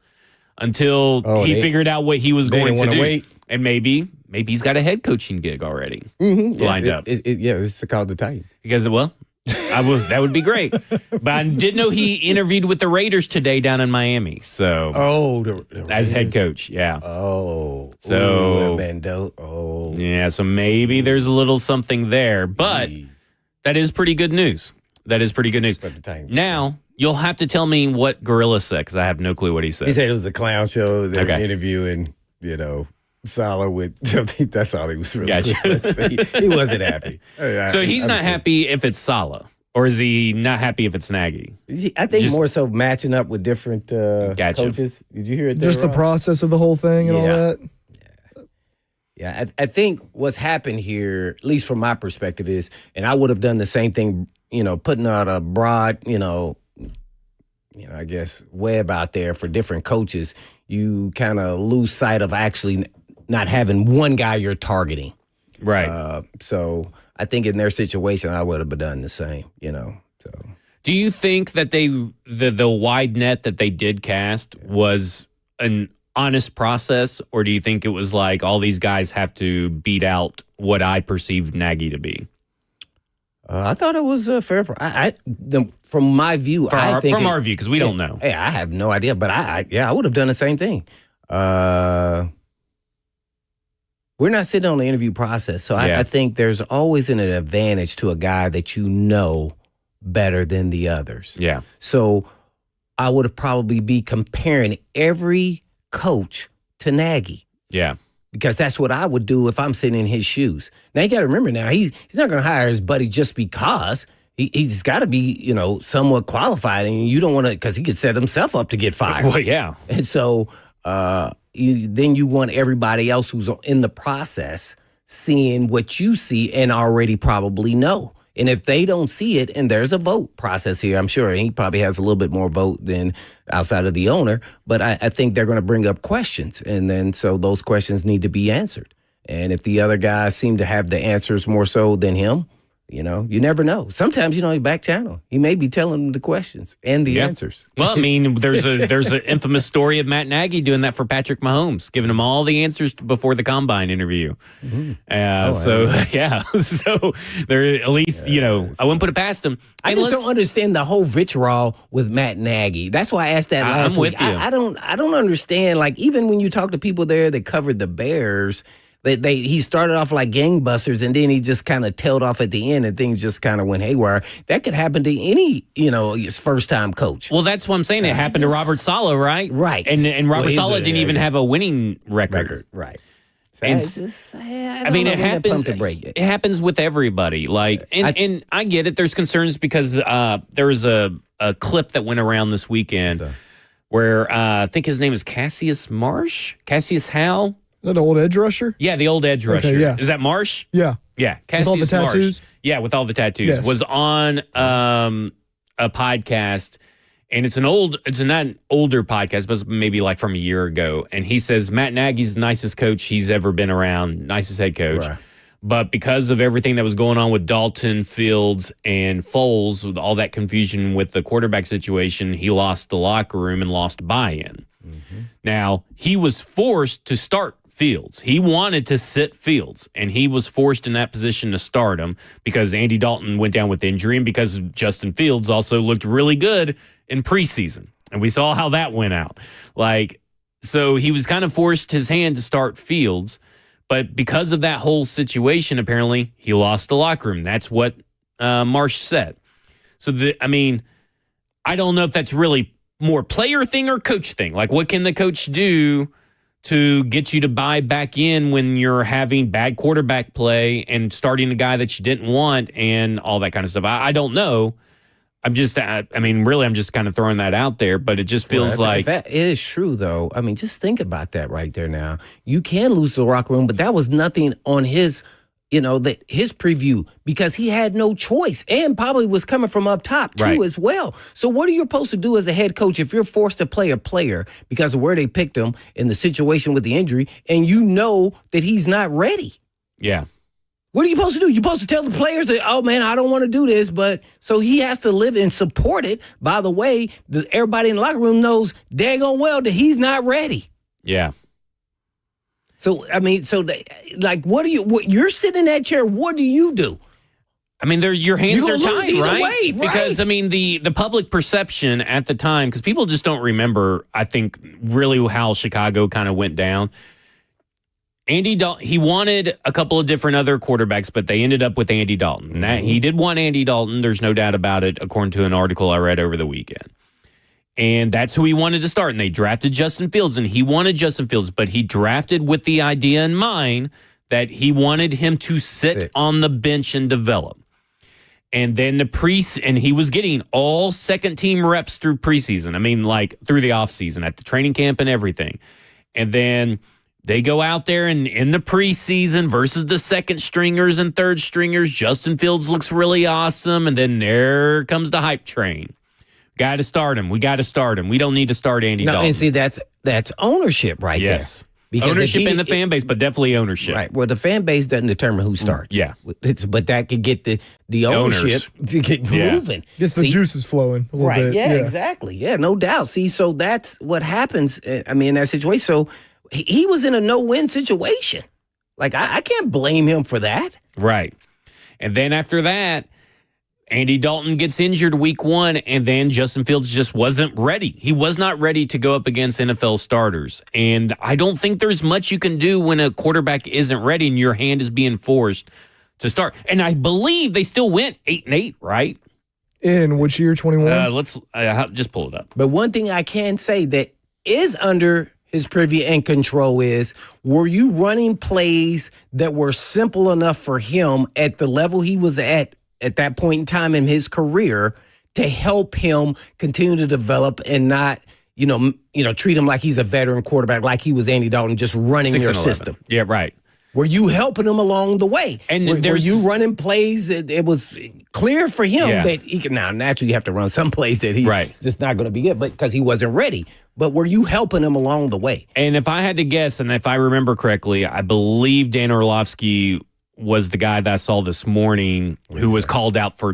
until he figured out what he was going to do. And maybe he's got a head coaching gig already lined up. It's called the Titans. Because, that would be great. But I didn't know he interviewed with the Raiders today down in Miami. So, the as head coach, yeah. So so maybe there's a little something there. But that is pretty good news. Now, you'll have to tell me what Gorilla said, because I have no clue what he said. He said it was a clown show. They were interviewing, Salah with. That's all he was really. Gotcha. He wasn't happy. So he's not happy if it's Salah, or is he not happy if it's Nagy? I think more so matching up with different coaches. Did you hear it? Just the process of the whole thing and all that. Yeah, I think what's happened here, at least from my perspective, is, and I would have done the same thing. Putting out a broad, I guess, web out there for different coaches. You kind of lose sight of actually not having one guy you're targeting. Right. So I think in their situation, I would have done the same, So. Do you think that the wide net that they did cast was an honest process, or do you think it was like all these guys have to beat out what I perceived Nagy to be? I thought it was a fair. From my view, our view, because we don't know. Hey, I have no idea, but I would have done the same thing. We're not sitting on the interview process, so I think there's always an advantage to a guy that you know better than the others. Yeah. So I would have probably be comparing every coach to Nagy. Yeah. Because that's what I would do if I'm sitting in his shoes. Now, you got to remember now, he's not going to hire his buddy just because. He's got to be, somewhat qualified, and you don't want to, because he could set himself up to get fired. Well, yeah. And so then you want everybody else who's in the process seeing what you see and already probably know. And if they don't see it, and there's a vote process here, I'm sure he probably has a little bit more vote than outside of the owner, but I think they're going to bring up questions. And then so those questions need to be answered. And if the other guys seem to have the answers more so than him, you never know. Sometimes, he back channel. He may be telling them the questions and the answers. Well, I mean, there's an infamous story of Matt Nagy doing that for Patrick Mahomes, giving him all the answers before the combine interview. Mm-hmm. So there, at least, I wouldn't put it past him. I just don't understand the whole vitriol with Matt Nagy. That's why I asked that last week. I don't understand. Like, even when you talk to people there that covered the Bears, he started off like gangbusters, and then he just kind of tailed off at the end, and things just kind of went haywire. That could happen to any, first-time coach. Well, that's what I'm saying. It happened to Robert Saleh, right? Right. And Robert Saleh didn't even have a winning record. Right. And it happens with everybody. Like, and I get it. There's concerns because there was a clip that went around this weekend where I think his name is Cassius Howell. Is that an old edge rusher? Yeah, the old edge rusher. Yeah. Is that Marsh? Yeah. Yeah. Cassius with all the tattoos? Marsh. Yeah, with all the tattoos. Yes. Was on a podcast, and it's not an older podcast, but it's maybe like from a year ago. And he says Matt Nagy's the nicest coach he's ever been around, nicest head coach. Right. But because of everything that was going on with Dalton, Fields, and Foles, with all that confusion with the quarterback situation, he lost the locker room and lost buy-in. Mm-hmm. Now, he was forced to start Fields. He wanted to sit Fields, and he was forced in that position to start him because Andy Dalton went down with injury and because Justin Fields also looked really good in preseason. And we saw how that went out. So he was kind of forced his hand to start Fields, but because of that whole situation, apparently, he lost the locker room. That's what Marsh said. So, I don't know if that's really more player thing or coach thing. Like, what can the coach do to get you to buy back in when you're having bad quarterback play and starting a guy that you didn't want and all that kind of stuff? I don't know. I'm just kind of throwing that out there, but it just feels like that is true, though. I mean, just think about that right there now. You can lose the locker room, but that was nothing on his his preview because he had no choice and probably was coming from up top too as well. So what are you supposed to do as a head coach if you're forced to play a player because of where they picked him in the situation with the injury and you know that he's not ready? Yeah. What are you supposed to do? You're supposed to tell the players that, oh, man, I don't want to do this. But so he has to live and support it. By the way, everybody in the locker room knows daggone well that he's not ready. Yeah. So, I mean, you're sitting in that chair, what do you do? I mean, your hands are tied, right? Way, right? Because, I mean, the public perception at the time, because people just don't remember, I think, really how Chicago kind of went down. Andy Dalton, he wanted a couple of different other quarterbacks, but they ended up with Andy Dalton. Now, he did want Andy Dalton. There's no doubt about it, according to an article I read over the weekend. And that's who he wanted to start. And they drafted Justin Fields, and he wanted Justin Fields, but he drafted with the idea in mind that he wanted him to sit on the bench and develop. And then and he was getting all second-team reps through preseason. I mean, like through the offseason at the training camp and everything. And then they go out there and in the preseason versus the second stringers and third stringers, Justin Fields looks really awesome. And then there comes the hype train. Got to start him. We got to start him. We don't need to start Andy Dalton. And see, that's ownership right there. Because ownership in the fan base, but definitely ownership. Right. Well, the fan base doesn't determine who starts. Yeah. But that could get the ownership to get moving. Gets the juices flowing a little bit. Yeah, exactly. Yeah, no doubt. See, so that's what happens, I mean, in that situation. So he was in a no-win situation. Like, I can't blame him for that. Right. And then after that, Andy Dalton gets injured week 1, and then Justin Fields just wasn't ready. He was not ready to go up against NFL starters. And I don't think there's much you can do when a quarterback isn't ready and your hand is being forced to start. And I believe they still went 8-8, right? In which year, 21? Let's just pull it up. But one thing I can say that is under his privy and control is, were you running plays that were simple enough for him at the level he was at that point in time in his career to help him continue to develop and not, treat him like he's a veteran quarterback, like he was Andy Dalton, just running your system. Yeah, right. Were you helping him along the way? And were you running plays? It was clear for him that he could. Now, naturally, you have to run some plays that he's just not going to be good, but because he wasn't ready. But were you helping him along the way? And if I had to guess, and if I remember correctly, I believe Dan Orlovsky was the guy that I saw this morning who was called out for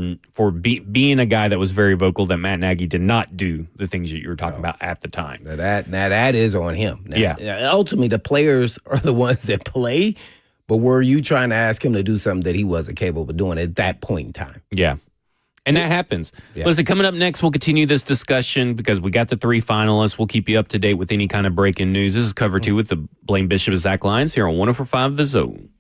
being a guy that was very vocal that Matt Nagy did not do the things that you were talking about at the time. Now that is on him. Ultimately, the players are the ones that play, but were you trying to ask him to do something that he wasn't capable of doing at that point in time? Yeah. And that happens. Yeah. Listen, coming up next, we'll continue this discussion because we got the 3 finalists. We'll keep you up to date with any kind of breaking news. This is Cover 2 with the Blaine Bishop and Zach Lyons here on 104.5 The Zone.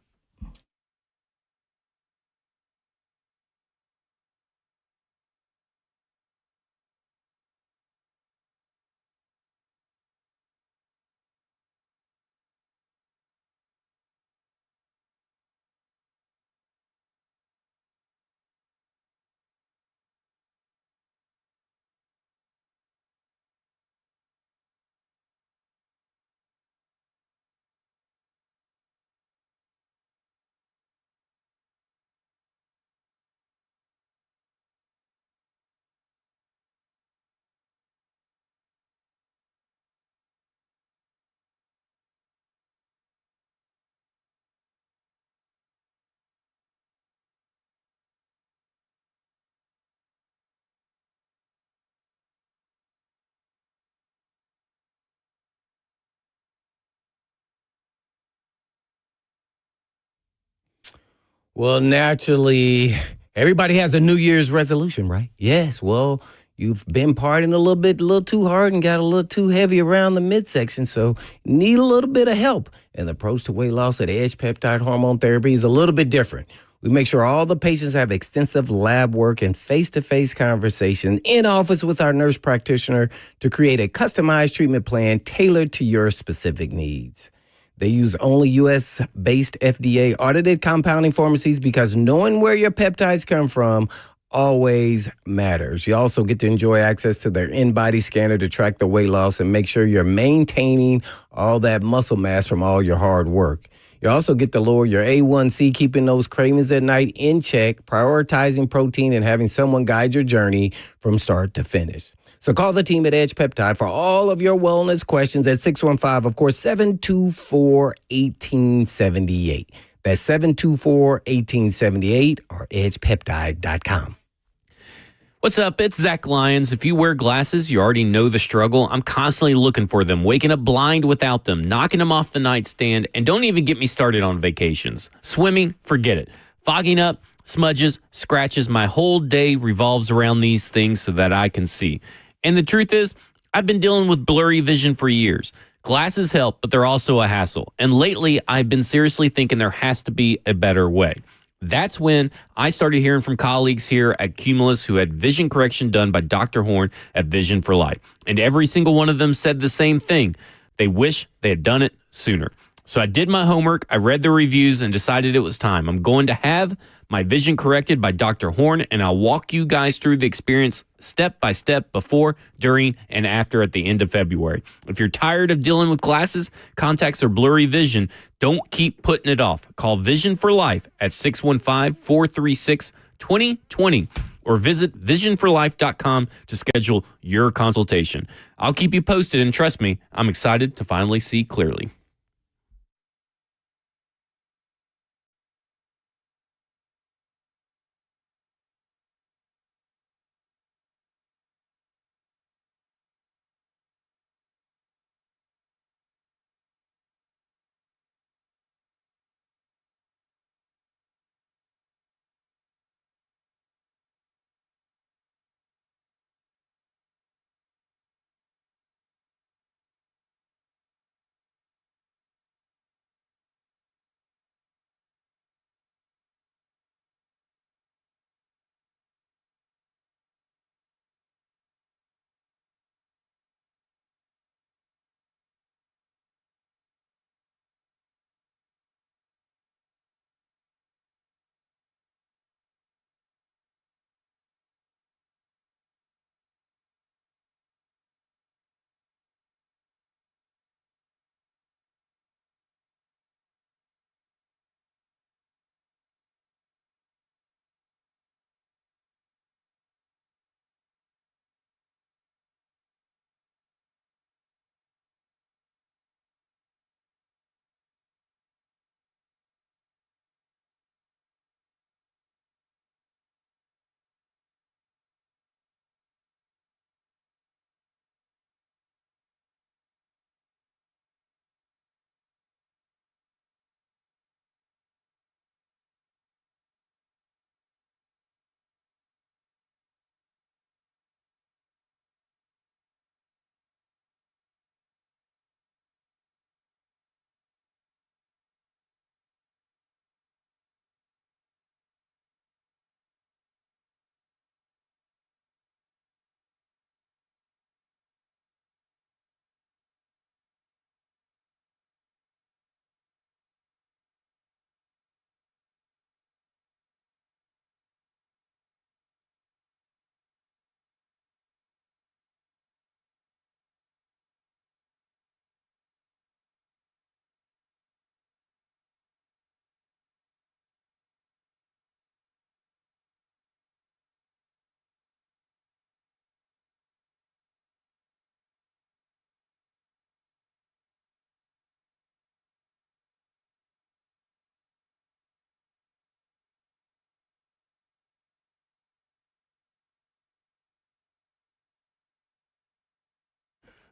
Well, naturally, everybody has a New Year's resolution, right? Yes. Well, you've been partying a little too hard and got a little too heavy around the midsection, so you need a little bit of help. And the approach to weight loss at Edge Peptide Hormone Therapy is a little bit different. We make sure all the patients have extensive lab work and face-to-face conversation in office with our nurse practitioner to create a customized treatment plan tailored to your specific needs. They use only U.S.-based FDA-audited compounding pharmacies because knowing where your peptides come from always matters. You also get to enjoy access to their in-body scanner to track the weight loss and make sure you're maintaining all that muscle mass from all your hard work. You also get to lower your A1C, keeping those cravings at night in check, prioritizing protein, and having someone guide your journey from start to finish. So call the team at Edge Peptide for all of your wellness questions at 615, of course, 724-1878. That's 724-1878 or edgepeptide.com. What's up? It's Zach Lyons. If you wear glasses, you already know the struggle. I'm constantly looking for them, waking up blind without them, knocking them off the nightstand, and don't even get me started on vacations. Swimming, forget it. Fogging up, smudges, scratches. My whole day revolves around these things so that I can see. And the truth is, I've been dealing with blurry vision for years. Glasses help, but they're also a hassle. And lately, I've been seriously thinking there has to be a better way. That's when I started hearing from colleagues here at Cumulus who had vision correction done by Dr. Horn at Vision for Life. And every single one of them said the same thing. They wish they had done it sooner. So I did my homework, I read the reviews, and decided it was time. I'm going to have my vision corrected by Dr. Horn, and I'll walk you guys through the experience step by step before, during, and after at the end of February. If you're tired of dealing with glasses, contacts, or blurry vision, don't keep putting it off. Call Vision for Life at 615-436-2020 or visit visionforlife.com to schedule your consultation. I'll keep you posted, and trust me, I'm excited to finally see clearly.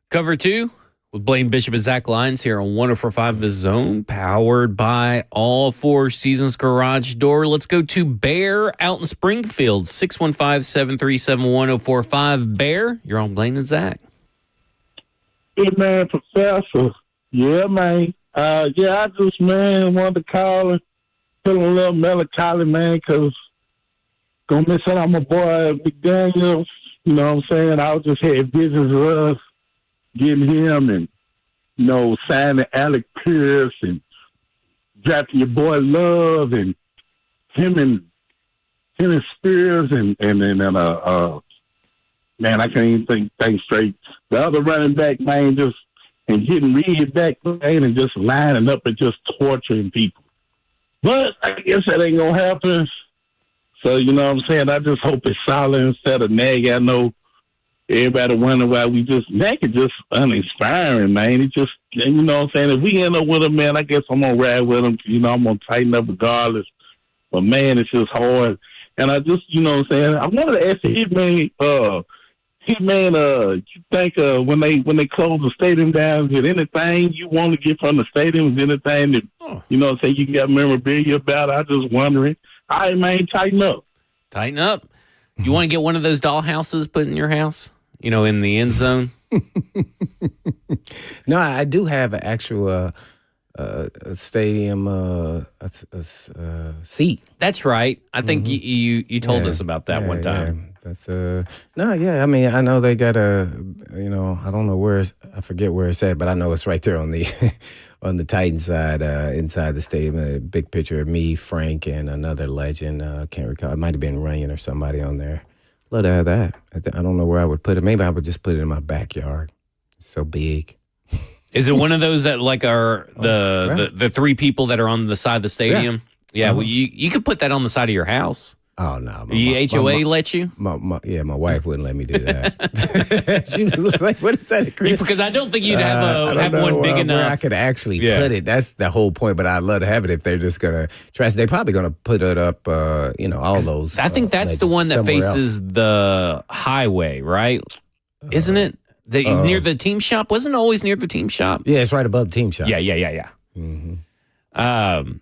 Cover 2 with Blaine Bishop and Zach Lyons here on 104.5 The Zone, powered by All Four Seasons Garage Door. Let's go to Bear out in Springfield, 615-737-1045. Bear, you're on Blaine and Zach. Good man, Professor. Yeah, man. I just, wanted to call and feel a little melancholy, man, because gonna miss out on my boy McDaniel. You know what I'm saying? I just had visions of us getting him and, signing Alec Pierce and drafting your boy Love and him and Spears and man, I can't even think straight. The other running back, man, just and getting Reed back, man, and just lining up and just torturing people. But I guess that ain't gonna happen. So, you know what I'm saying? I just hope it's solid instead of Nagy. I know everybody wonder why Nagy just uninspiring, man. He just, you know what I'm saying? If we end up with him, man, I guess I'm going to ride with him. I'm going to tighten up regardless. But, man, it's just hard And I just, you know what I'm saying, I wanted to ask the Hitman, you think when they close the stadium down, is there anything you want to get from the stadium? Is there anything that, you know, say you got memorabilia about? I just wondering. All right, man, tighten up. Tighten up. You want to get one of those dollhouses put in your house? You know, in the end zone? No, I do have an actual a stadium seat. That's right. I think you told us about that one time. Yeah. That's I mean, I know they got I don't know I forget where it's at, but I know it's right there on the on the Titan side, inside the stadium. A big picture of me, Frank, and another legend. Can't recall. It might have been Ryan or somebody on there. Love to have that. I don't know where I would put it. Maybe I would just put it in my backyard. It's so big. Is it one of those that like are the three people that are on the side of the stadium? Yeah. Well, you could put that on the side of your house. Oh no! The HOA let you? My wife wouldn't let me do that. She was like, "What is that, Chris?" Because I don't think you'd have one big enough. Where I could actually put it. That's the whole point. But I'd love to have it if they're just gonna try. They're probably gonna put it up. All those. I think that's the one that faces the highway, right? Isn't it? Near the team shop? Wasn't it always near the team shop? Yeah, it's right above the team shop. Yeah. Mm-hmm.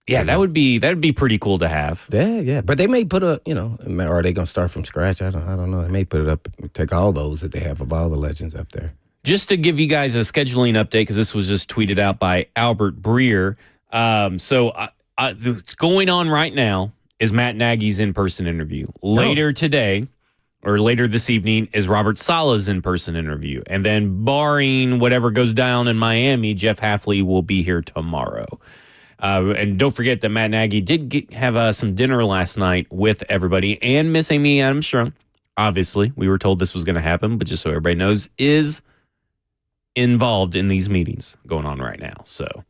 That'd be pretty cool to have. Yeah. But they may put or are they gonna start from scratch? I don't know. They may put it up, take all those that they have of all the legends up there. Just to give you guys a scheduling update, because this was just tweeted out by Albert Breer. What's going on right now is Matt Nagy's in-person interview. Later today, or later this evening, is Robert Saleh's in-person interview. And then barring whatever goes down in Miami, Jeff Hafley will be here tomorrow. And don't forget that Matt Nagy did have some dinner last night with everybody, and Miss Amy Adams-Strunk. Obviously, we were told this was going to happen, but just so everybody knows, is involved in these meetings going on right now. So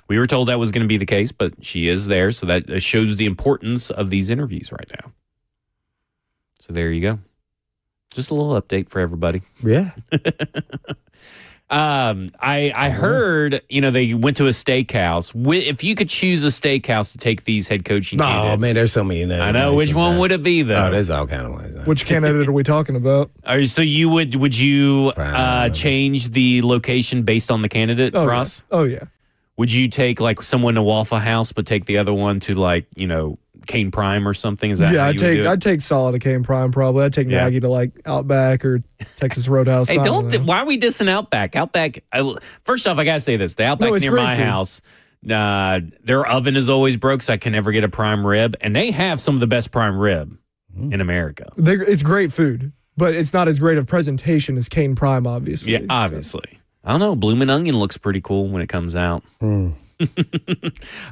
we were told that was going to be the case, but she is there, so that shows the importance of these interviews right now. So there you go. Just a little update for everybody. Yeah. I heard, they went to a steakhouse. If you could choose a steakhouse to take these head coaching candidates. Oh, man, there's so many. I know. Which one would it be, though? Oh, there's all kind of ones. Which candidate are we talking about? So would you change the location based on the candidate, Ross? Yeah. Oh, yeah. Would you take, someone to Waffle House, but take the other one to, Cane Prime or something? Is that how you would do it? I'd take Saleh to Cane Prime probably. I'd take Nagy to Outback or Texas Roadhouse. Hey, why are we dissing Outback? Outback. First off, I gotta say this: the Outback near my house, their oven is always broke, so I can never get a prime rib, and they have some of the best prime rib in America. It's great food, but it's not as great of presentation as Cane Prime, obviously. Yeah, obviously. So. I don't know. Bloomin' Onion looks pretty cool when it comes out. All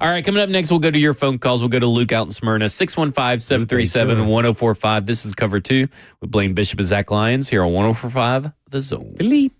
right, coming up next, we'll go to your phone calls. We'll go to Luke out in Smyrna, 615-737-1045. This is Cover 2 with Blaine Bishop and Zach Lyons here on 1045 The Zone. Philippe.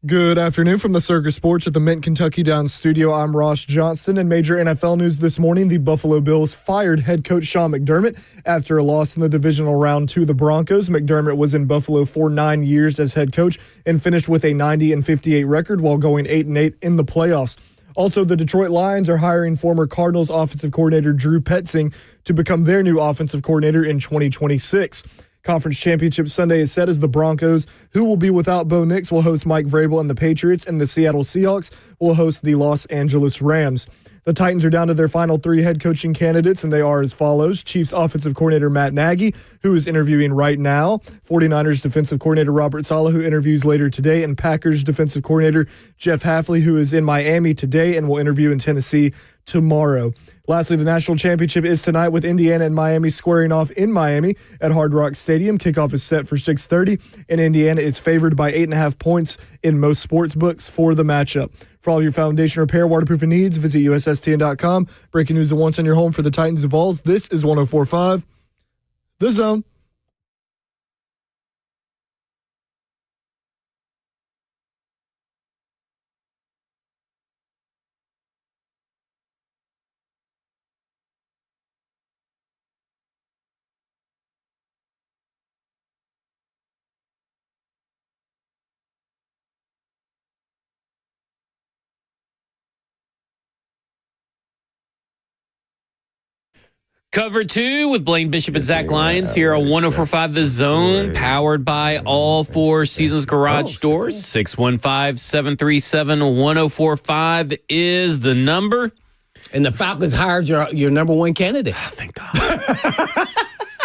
Good afternoon from the Circus Sports at the Mint Kentucky Downs studio. I'm Ross Johnston. In major NFL news this morning, the Buffalo Bills fired head coach Sean McDermott after a loss in the divisional round to the Broncos. McDermott was in Buffalo for 9 years as head coach and finished with a 90-58 record while going 8-8 in the playoffs. Also, the Detroit Lions are hiring former Cardinals offensive coordinator Drew Petzing to become their new offensive coordinator in 2026. Conference Championship Sunday is set as the Broncos, who will be without Bo Nix, will host Mike Vrabel and the Patriots, and the Seattle Seahawks will host the Los Angeles Rams. The Titans are down to their final 3 head coaching candidates, and they are as follows. Chiefs offensive coordinator Matt Nagy, who is interviewing right now. 49ers defensive coordinator Robert Saleh, who interviews later today. And Packers defensive coordinator Jeff Hafley, who is in Miami today and will interview in Tennessee tomorrow. Lastly, the national championship is tonight with Indiana and Miami squaring off in Miami at Hard Rock Stadium. Kickoff is set for 6:30, and Indiana is favored by 8.5 points in most sports books for the matchup. For all your foundation repair, waterproofing needs, visit USSTN.com. Breaking news at once on your home for the Titans and Vols. This is 104.5 The Zone. Cover 2 with Blaine Bishop and Zach Lyons here on 104.5 The Zone, powered by all 4 Seasons Garage Doors. 615-737-1045 is the number. And the Falcons hired your number 1 candidate. Oh, thank God.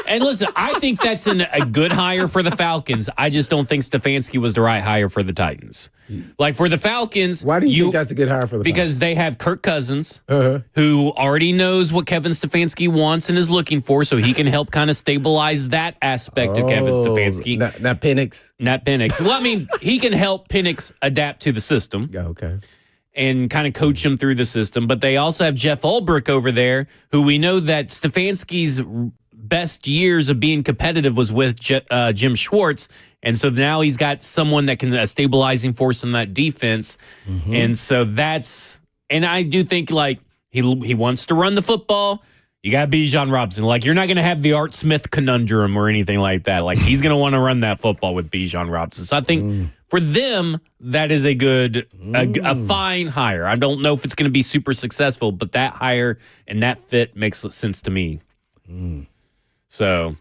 And listen, I think that's a good hire for the Falcons. I just don't think Stefanski was the right hire for the Titans. Like for the Falcons. Why do you think that's a good hire for the Falcons? Because they have Kirk Cousins, who already knows what Kevin Stefanski wants and is looking for, so he can help kind of stabilize that aspect of Kevin Stefanski. Not Penix. Not Penix. Well, I mean, he can help Penix adapt to the system. Okay. And kind of coach him through the system. But they also have Jeff Ulbrich over there, who we know that Stefanski's best years of being competitive was with Jim Schwartz. And so now he's got someone that can a stabilizing force in that defense. Mm-hmm. And so and I do think like he wants to run the football. You got Bijan Robinson. Like you're not going to have the Art Smith conundrum or anything like that. Like he's going to want to run that football with Bijan Robinson. So I think for them, that is a good, a fine hire. I don't know if it's going to be super successful, but that hire and that fit makes sense to me. So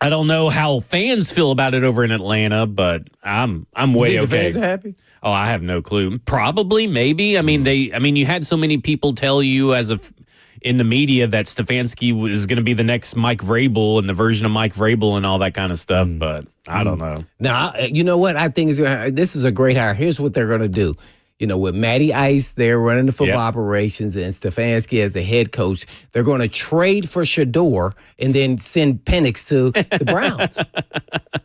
I don't know how fans feel about it over in Atlanta, but I'm way okay. The fans are happy? Oh, I have no clue. Probably, maybe. I mean, you had so many people tell you in the media that Stefanski was going to be the next Mike Vrabel and the version of Mike Vrabel and all that kind of stuff, but I don't know. Now, you know what? I think this is a great hire. Here's what they're going to do. You know, with Matty Ice there running the football operations and Stefanski as the head coach, they're going to trade for Shador and then send Penix to the Browns.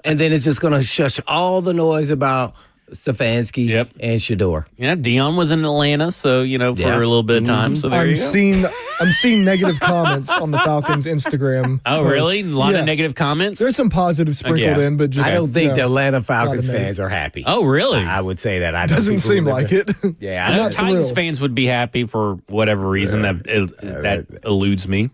And then it's just going to shush all the noise about Stefanski and Shador. Yeah, Dion was in Atlanta, so for a little bit of time. So there you go. I'm seeing negative comments on the Falcons Instagram. Oh, post. really? A lot of negative comments? There's some positive sprinkled in, but just I don't think the Atlanta Falcons fans are happy. Oh, really? I would say that. Doesn't seem like it. Yeah, I know Titans fans would be happy for whatever reason that eludes me.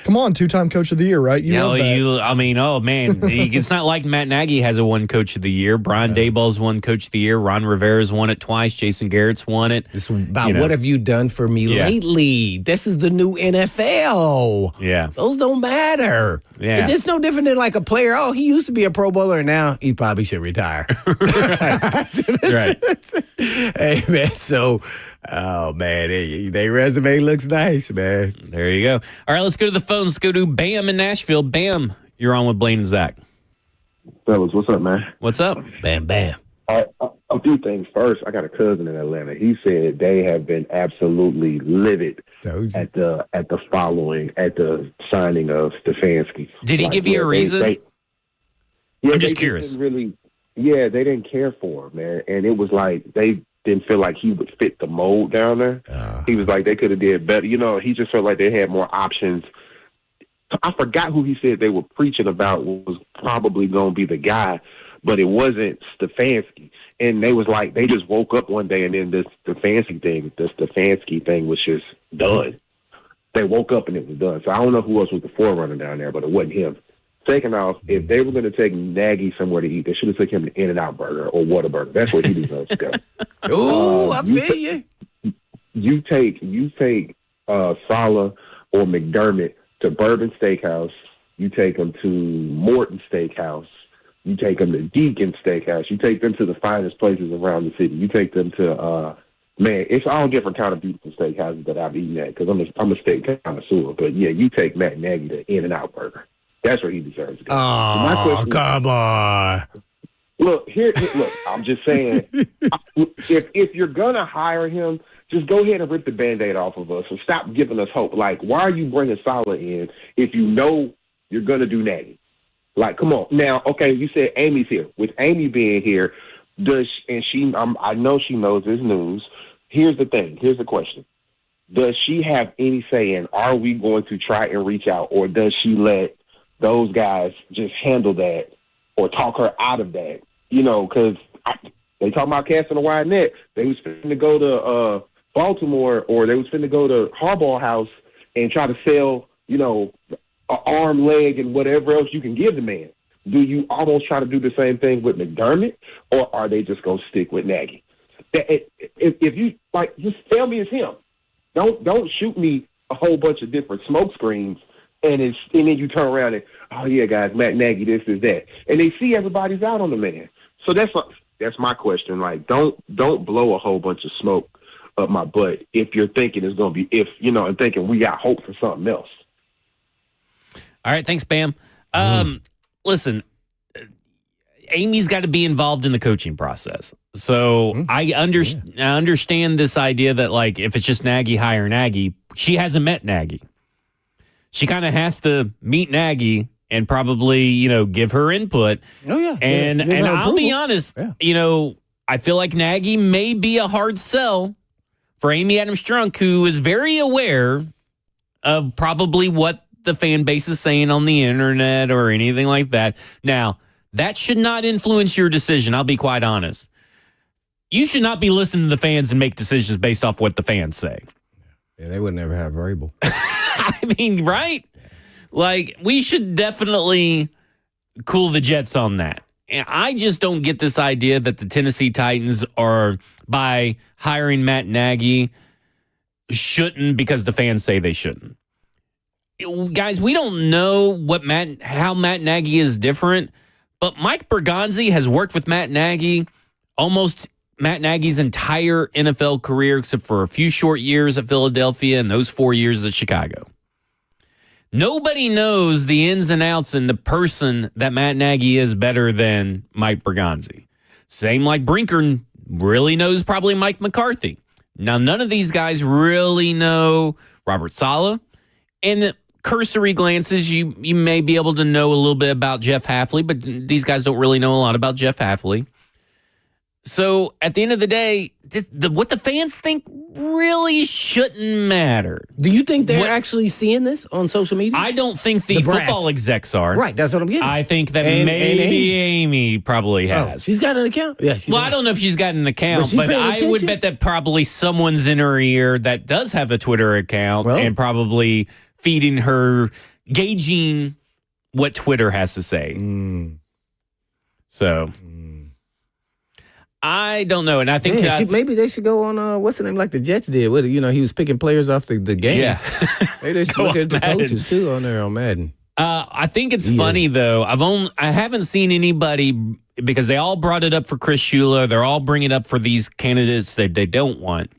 Come on, 2-time coach of the year, right? Oh man, it's not like Matt Nagy has won coach of the year. Brian Daboll's won coach of the year. Ron Rivera's won it twice. Jason Garrett's won it. This is about what have you done for me lately? This is the new NFL. Yeah, those don't matter. Yeah, it's no different than like a player. Oh, he used to be a Pro Bowler, now he probably should retire. Right. Hey man, so. Oh, man, their resume looks nice, man. There you go. All right, let's go to the phone. Let's go to Bam in Nashville. Bam, you're on with Blaine and Zach. Fellas, what's up, man? What's up? Bam, bam. A few things. First, I got a cousin in Atlanta. He said they have been absolutely livid at the signing of Stefanski. Did he give you a reason? I'm just curious. They didn't care for him, man. And it was like they didn't feel like he would fit the mold down there. He was like, they could have did better. He just felt like they had more options. I forgot who he said they were preaching about was probably going to be the guy, but it wasn't Stefanski. And they was like, they just woke up one day and then the Stefanski thing was just done. They woke up and it was done. So I don't know who else was the forerunner down there, but it wasn't him. Second off, if they were going to take Nagy somewhere to eat, they should have taken him to In-N-Out Burger or Whataburger. That's where he deserves to go. Ooh, I feel you. You take Saleh or McDermott to Bourbon Steakhouse. You take them to Morton Steakhouse. You take them to Deacon Steakhouse. You take them to the finest places around the city. You take them to, it's all different kind of beautiful steakhouses that I've eaten at because I'm a steak connoisseur. But, yeah, you take Matt Nagy to In-N-Out Burger. That's where he deserves to go. Oh, come on. Look, I'm just saying, if you're going to hire him, just go ahead and rip the Band-Aid off of us and stop giving us hope. Like, why are you bringing Saleh in if you know you're going to do Nagy? Like, come on. Now, okay, you said Amy's here. With Amy being here, I know she knows this news. Here's the thing. Here's the question. Does she have any say in, are we going to try and reach out, or does she let those guys just handle that or talk her out of that? You know, because they talking about casting a wide net. They was finna to go to Baltimore, or they was finna go to Harbaugh House and try to sell, you know, an arm, leg, and whatever else you can give the man. Do you almost try to do the same thing with McDermott, or are they just going to stick with Nagy? If you, like, just tell me it's him. Don't shoot me a whole bunch of different smoke screens, and then you turn around and, oh, yeah, guys, Matt Nagy, this is that. And they see everybody's out on the man. So that's my question. Like, don't blow a whole bunch of smoke up my butt if you're thinking it's going to be, and thinking we got hope for something else. All right, thanks, Bam. Listen, Amy's got to be involved in the coaching process. So I understand this idea that, like, if it's just Nagy, hire Nagy. She hasn't met Nagy. She kind of has to meet Nagy and probably, give her input. Oh, yeah. And I'll be honest, I feel like Nagy may be a hard sell for Amy Adams-Strunk, who is very aware of probably what the fan base is saying on the internet or anything like that. Now, that should not influence your decision. I'll be quite honest. You should not be listening to the fans and make decisions based off what the fans say. Yeah, they would never have Vrabel. I mean, right? Like, we should definitely cool the jets on that. And I just don't get this idea that the Tennessee Titans are, by hiring Matt Nagy, shouldn't because the fans say they shouldn't. Guys, we don't know how Matt Nagy is different, but Mike Bergonzi has worked with Matt Nagy almost Matt Nagy's entire NFL career, except for a few short years at Philadelphia and those 4 years at Chicago. Nobody knows the ins and outs and the person that Matt Nagy is better than Mike Bergonzi. Same like Brinker really knows probably Mike McCarthy. Now, none of these guys really know Robert Saleh. And cursory glances, you may be able to know a little bit about Jeff Hafley, but these guys don't really know a lot about Jeff Hafley. So at the end of the day, what the fans think really shouldn't matter. Do you think they're actually seeing this on social media? I don't think the football execs are. Right, that's what I'm getting. I think that maybe Amy probably has. Oh, she's got an account? Yeah. I don't know if she's got an account, but I would bet that probably someone's in her ear that does have a Twitter account and probably feeding her, gauging what Twitter has to say. So I don't know, and I think maybe they should go on what's the name, like the Jets did. What, he was picking players off the game. Yeah, maybe they should look at the coaches too on there on Madden. I think it's funny though. I haven't seen anybody, because they all brought it up for Chris Shula. They're all bringing it up for these candidates that they don't want.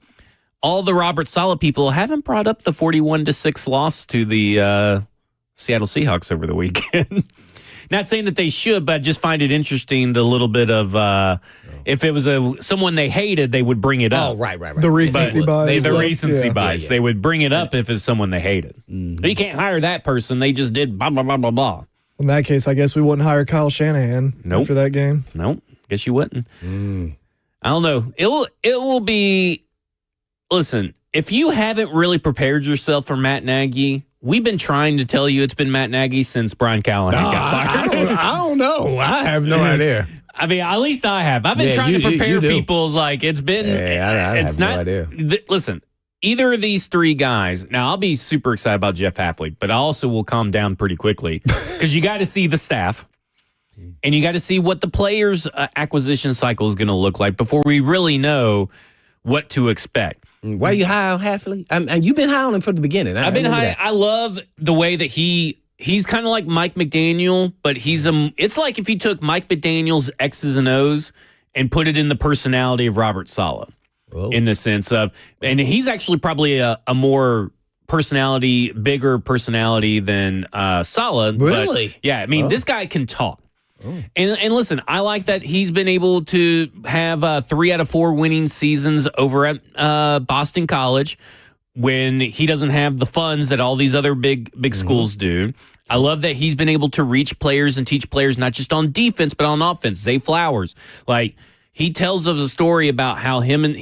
All the Robert Saleh people haven't brought up the 41-6 loss to the Seattle Seahawks over the weekend. Not saying that they should, but I just find it interesting, the little bit of if it was someone they hated, they would bring it up. Oh, right. The recency bias. The recency bias. They would bring it up if it's someone they hated. Mm-hmm. You can't hire that person. They just did blah, blah, blah, blah, blah. In that case, I guess we wouldn't hire Kyle Shanahan after that game. Nope. Guess you wouldn't. I don't know. It will be... Listen, if you haven't really prepared yourself for Matt Nagy, we've been trying to tell you it's been Matt Nagy since Brian Callahan got fired. I don't know. I have no idea. I mean, at least I have. I've been trying to prepare people. Like, it's been. I it's have not. No idea. Listen, either of these three guys. Now, I'll be super excited about Jeff Hafley, but I also will calm down pretty quickly because you got to see the staff. And you got to see what the players' acquisition cycle is going to look like before we really know what to expect. Why are you high on Hafley? And you've been high on him from the beginning. I've been high. I love the way that he's kind of like Mike McDaniel, but it's like if you took Mike McDaniel's X's and O's and put it in the personality of Robert Saleh, in the sense of, and he's actually probably a more bigger personality than Saleh. Really? But yeah, I mean, this guy can talk. And listen, I like that he's been able to have 3 out of 4 winning seasons over at Boston College when he doesn't have the funds that all these other big schools do. I love that he's been able to reach players and teach players not just on defense but on offense. Zay Flowers, like he tells us a story about how him and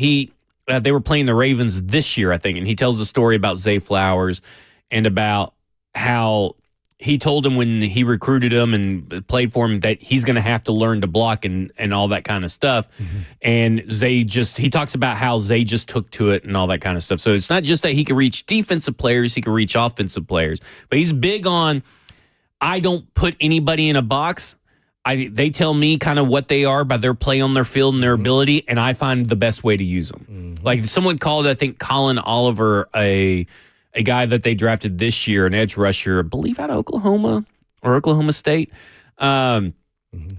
they were playing the Ravens this year, I think, and he tells a story about Zay Flowers and about how he told him when he recruited him and played for him that he's going to have to learn to block and all that kind of stuff. And he talks about how Zay just took to it and all that kind of stuff. So it's not just that he can reach defensive players, he can reach offensive players. But he's big on, I don't put anybody in a box. They tell me kind of what they are by their play on their field and their ability, and I find the best way to use them. Like someone called, I think, Colin Oliver a guy that they drafted this year, an edge rusher, I believe out of Oklahoma or Oklahoma State. And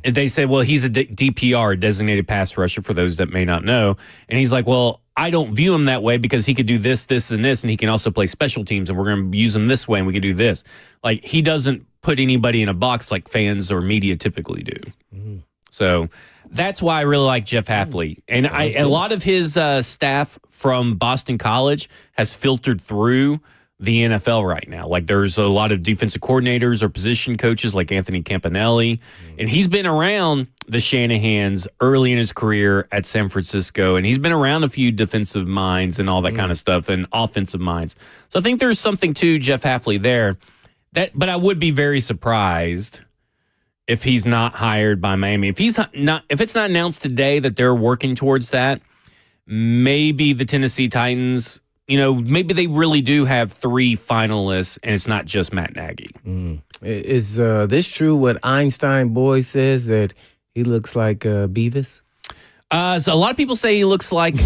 they said, well, he's a DPR, designated pass rusher, for those that may not know. And he's like, well, I don't view him that way because he could do this, this, and this, and he can also play special teams, and we're going to use him this way, and we can do this. Like, he doesn't put anybody in a box like fans or media typically do. So that's why I really like Jeff Hafley. And a lot of his staff from Boston College has filtered through the NFL right now. Like there's a lot of defensive coordinators or position coaches like Anthony Campanelli. And he's been around the Shanahans early in his career at San Francisco. And he's been around a few defensive minds and all that kind of stuff and offensive minds. So I think there's something to Jeff Hafley there. But I would be very surprised if he's not hired by Miami. If it's not announced today that they're working towards that, maybe the Tennessee Titans, maybe they really do have 3 finalists and it's not just Matt Nagy. Is this true what Einstein Boy says, that he looks like Beavis? So a lot of people say he looks like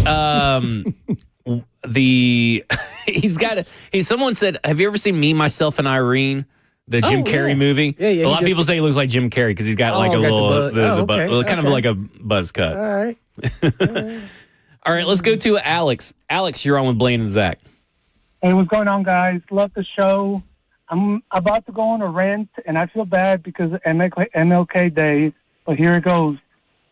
someone said, have you ever seen Me, Myself, and Irene? The Jim Carrey movie. Yeah. A lot of people say he looks like Jim Carrey because he's got like a little, kind of like a buzz cut. All right. All right, let's go to Alex. Alex, you're on with Blaine and Zach. Hey, what's going on, guys? Love the show. I'm about to go on a rant, and I feel bad because of MLK Day, but here it goes.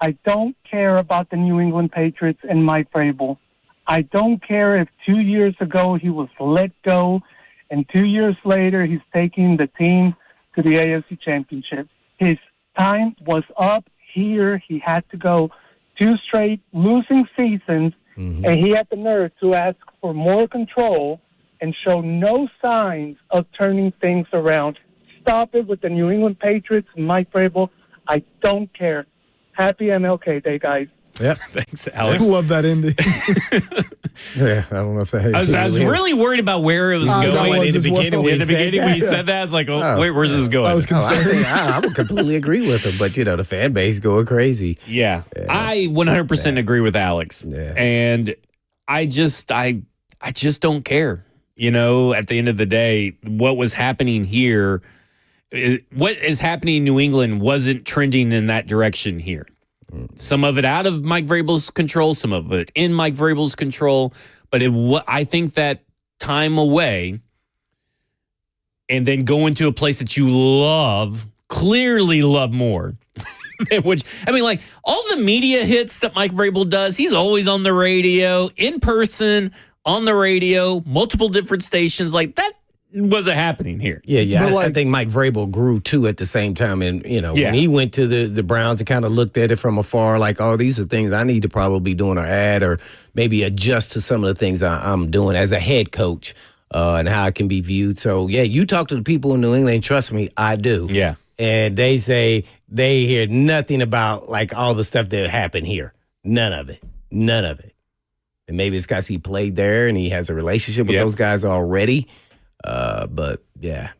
I don't care about the New England Patriots and Mike Vrabel. I don't care if 2 years ago he was let go, and 2 years later, he's taking the team to the AFC Championship. His time was up here. He had to go 2 straight losing seasons, and he had the nerve to ask for more control and show no signs of turning things around. Stop it with the New England Patriots, Mike Vrabel. I don't care. Happy MLK Day, guys. Yeah, thanks, Alex. I love that ending. Yeah, I don't know if that. I was really worried about where it was going in the beginning. When he said that, I was like, wait, where's this going? I was concerned. I would completely agree with him, but the fan base going crazy. Yeah. I 100% agree with Alex, and I just don't care. At the end of the day, what was happening here, what is happening in New England wasn't trending in that direction here. Some of it out of Mike Vrabel's control, some of it in Mike Vrabel's control. But I think that time away and then going to a place that you clearly love more. Which, I mean, like all the media hits that Mike Vrabel does, he's always on the radio, in person, on the radio, multiple different stations. Like that wasn't happening here. Yeah. I think Mike Vrabel grew too at the same time. And, when he went to the Browns and kind of looked at it from afar, like, oh, these are things I need to probably do an ad or maybe adjust to some of the things I'm doing as a head coach and how it can be viewed. So, you talk to the people in New England, trust me, I do. Yeah. And they say They hear nothing about like all the stuff that happened here. None of it. And maybe it's because he played there and he has a relationship with those guys already. But yeah,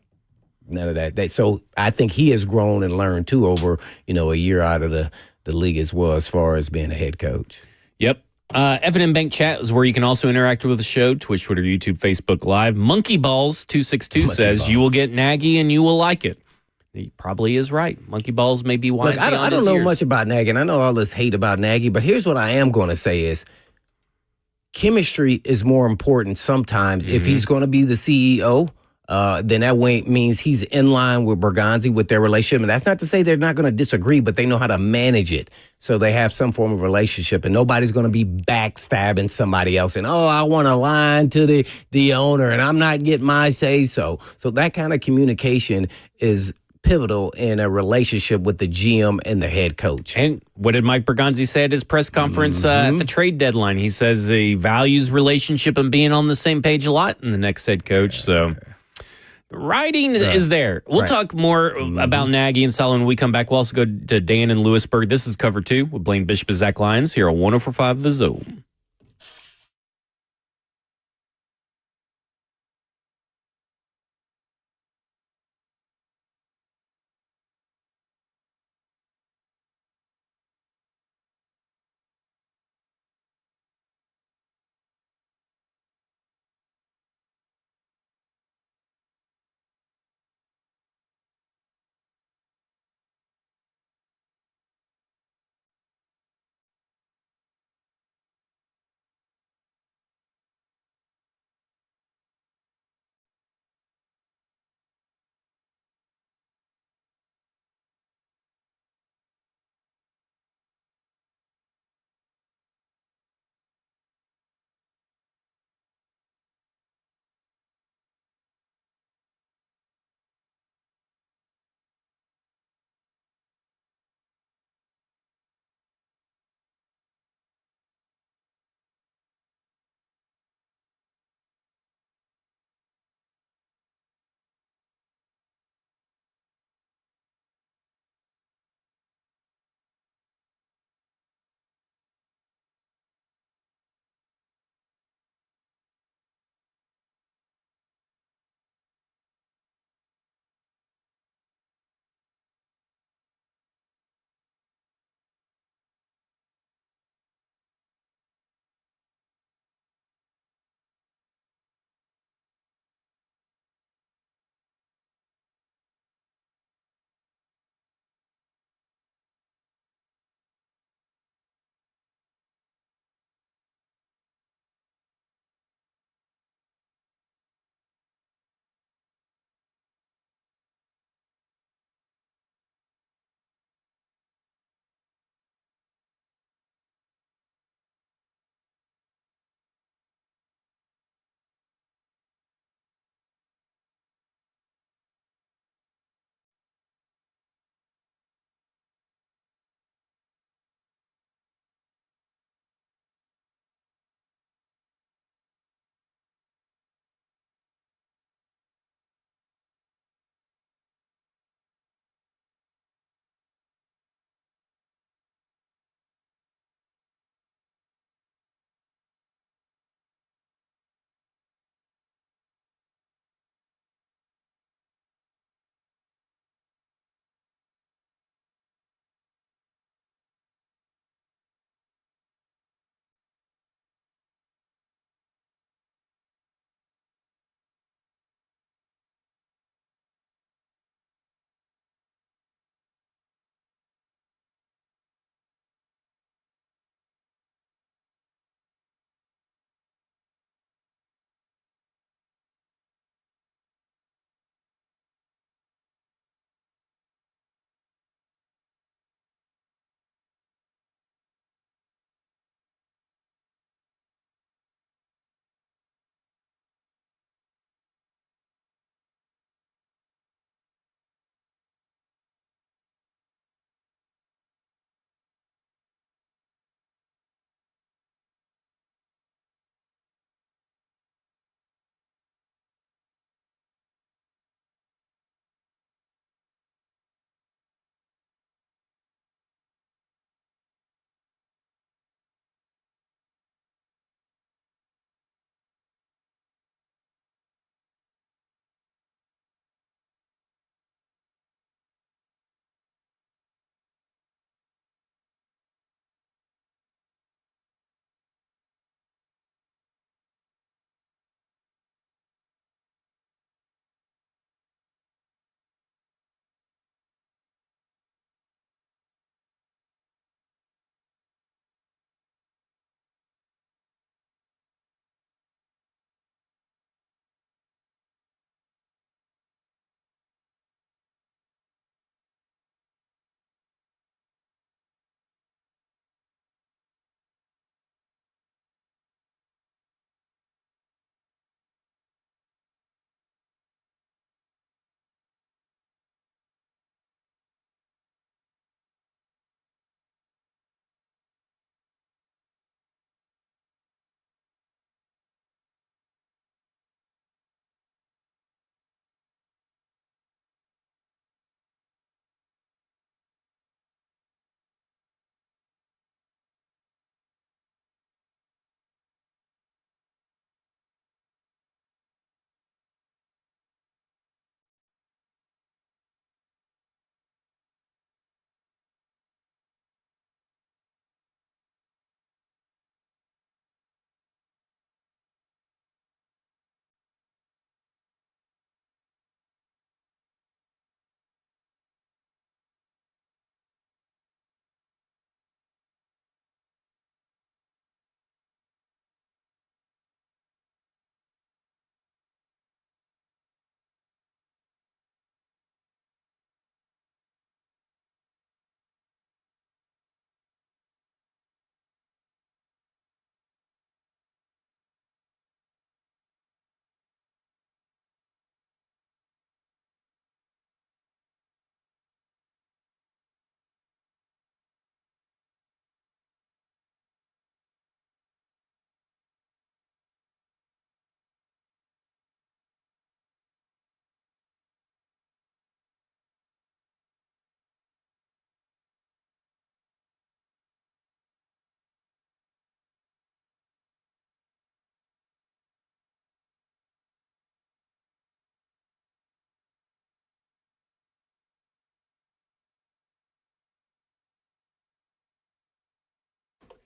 none of that. So I think he has grown and learned too over, a year out of the league as far as being a head coach. Yep. F&M Bank Chat is where you can also interact with the show. Twitch, Twitter, YouTube, Facebook Live. Monkey Balls 262 says you will get Nagy and you will like it. He probably is right. Monkey Balls may be wise. Look, I don't know much about Nagy, and I know all this hate about Nagy, but here's what I am going to say is chemistry is more important sometimes. If he's going to be the CEO, then that means he's in line with Berganzi with their relationship. And that's not to say they're not going to disagree, but they know how to manage it. So they have some form of relationship, and nobody's going to be backstabbing somebody else and, I want to line to the owner and I'm not getting my say so. So that kind of communication is pivotal in a relationship with the GM and the head coach. And what did Mike Berganzi say at his press conference at the trade deadline? He says he values relationship and being on the same page a lot in the next head coach. So the writing is there. We'll talk more about Nagy and Saleh when we come back. We'll also go to Dan in Lewisburg. This is Cover 2 with Blaine Bishop and Zach Lyons here on 104.5 The Zone.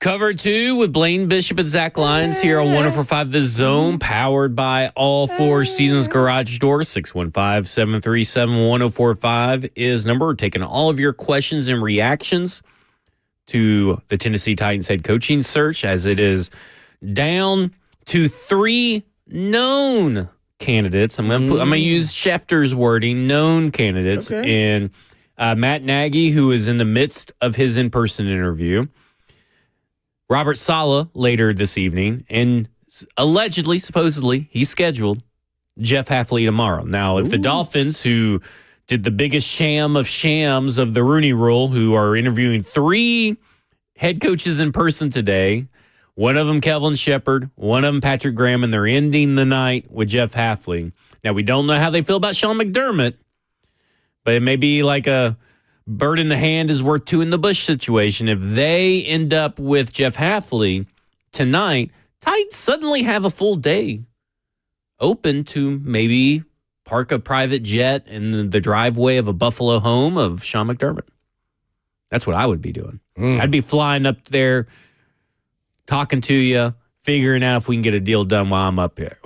Cover 2 with Blaine Bishop and Zach Lyons here on 104.5 The Zone, powered by All Four Seasons Garage Door. 615-737-1045 is number. We're taking all of your questions and reactions to the Tennessee Titans head coaching search, as it is down to 3 known candidates. I'm gonna use Schefter's wording, known candidates, and Matt Nagy, who is in the midst of his in-person interview, Robert Saleh later this evening, and allegedly, supposedly, he's scheduled Jeff Hafley tomorrow. Now, if the Dolphins, who did the biggest sham of shams of the Rooney Rule, who are interviewing 3 head coaches in person today, one of them Kelvin Shepard, one of them Patrick Graham, and they're ending the night with Jeff Hafley. Now, we don't know how they feel about Sean McDermott, but it may be like a bird in the hand is worth 2 in the bush situation. If they end up with Jeff Hafley tonight, Titans suddenly have a full day open to maybe park a private jet in the driveway of a Buffalo home of Sean McDermott. That's what I would be doing. I'd be flying up there, talking to you, figuring out if we can get a deal done while I'm up there.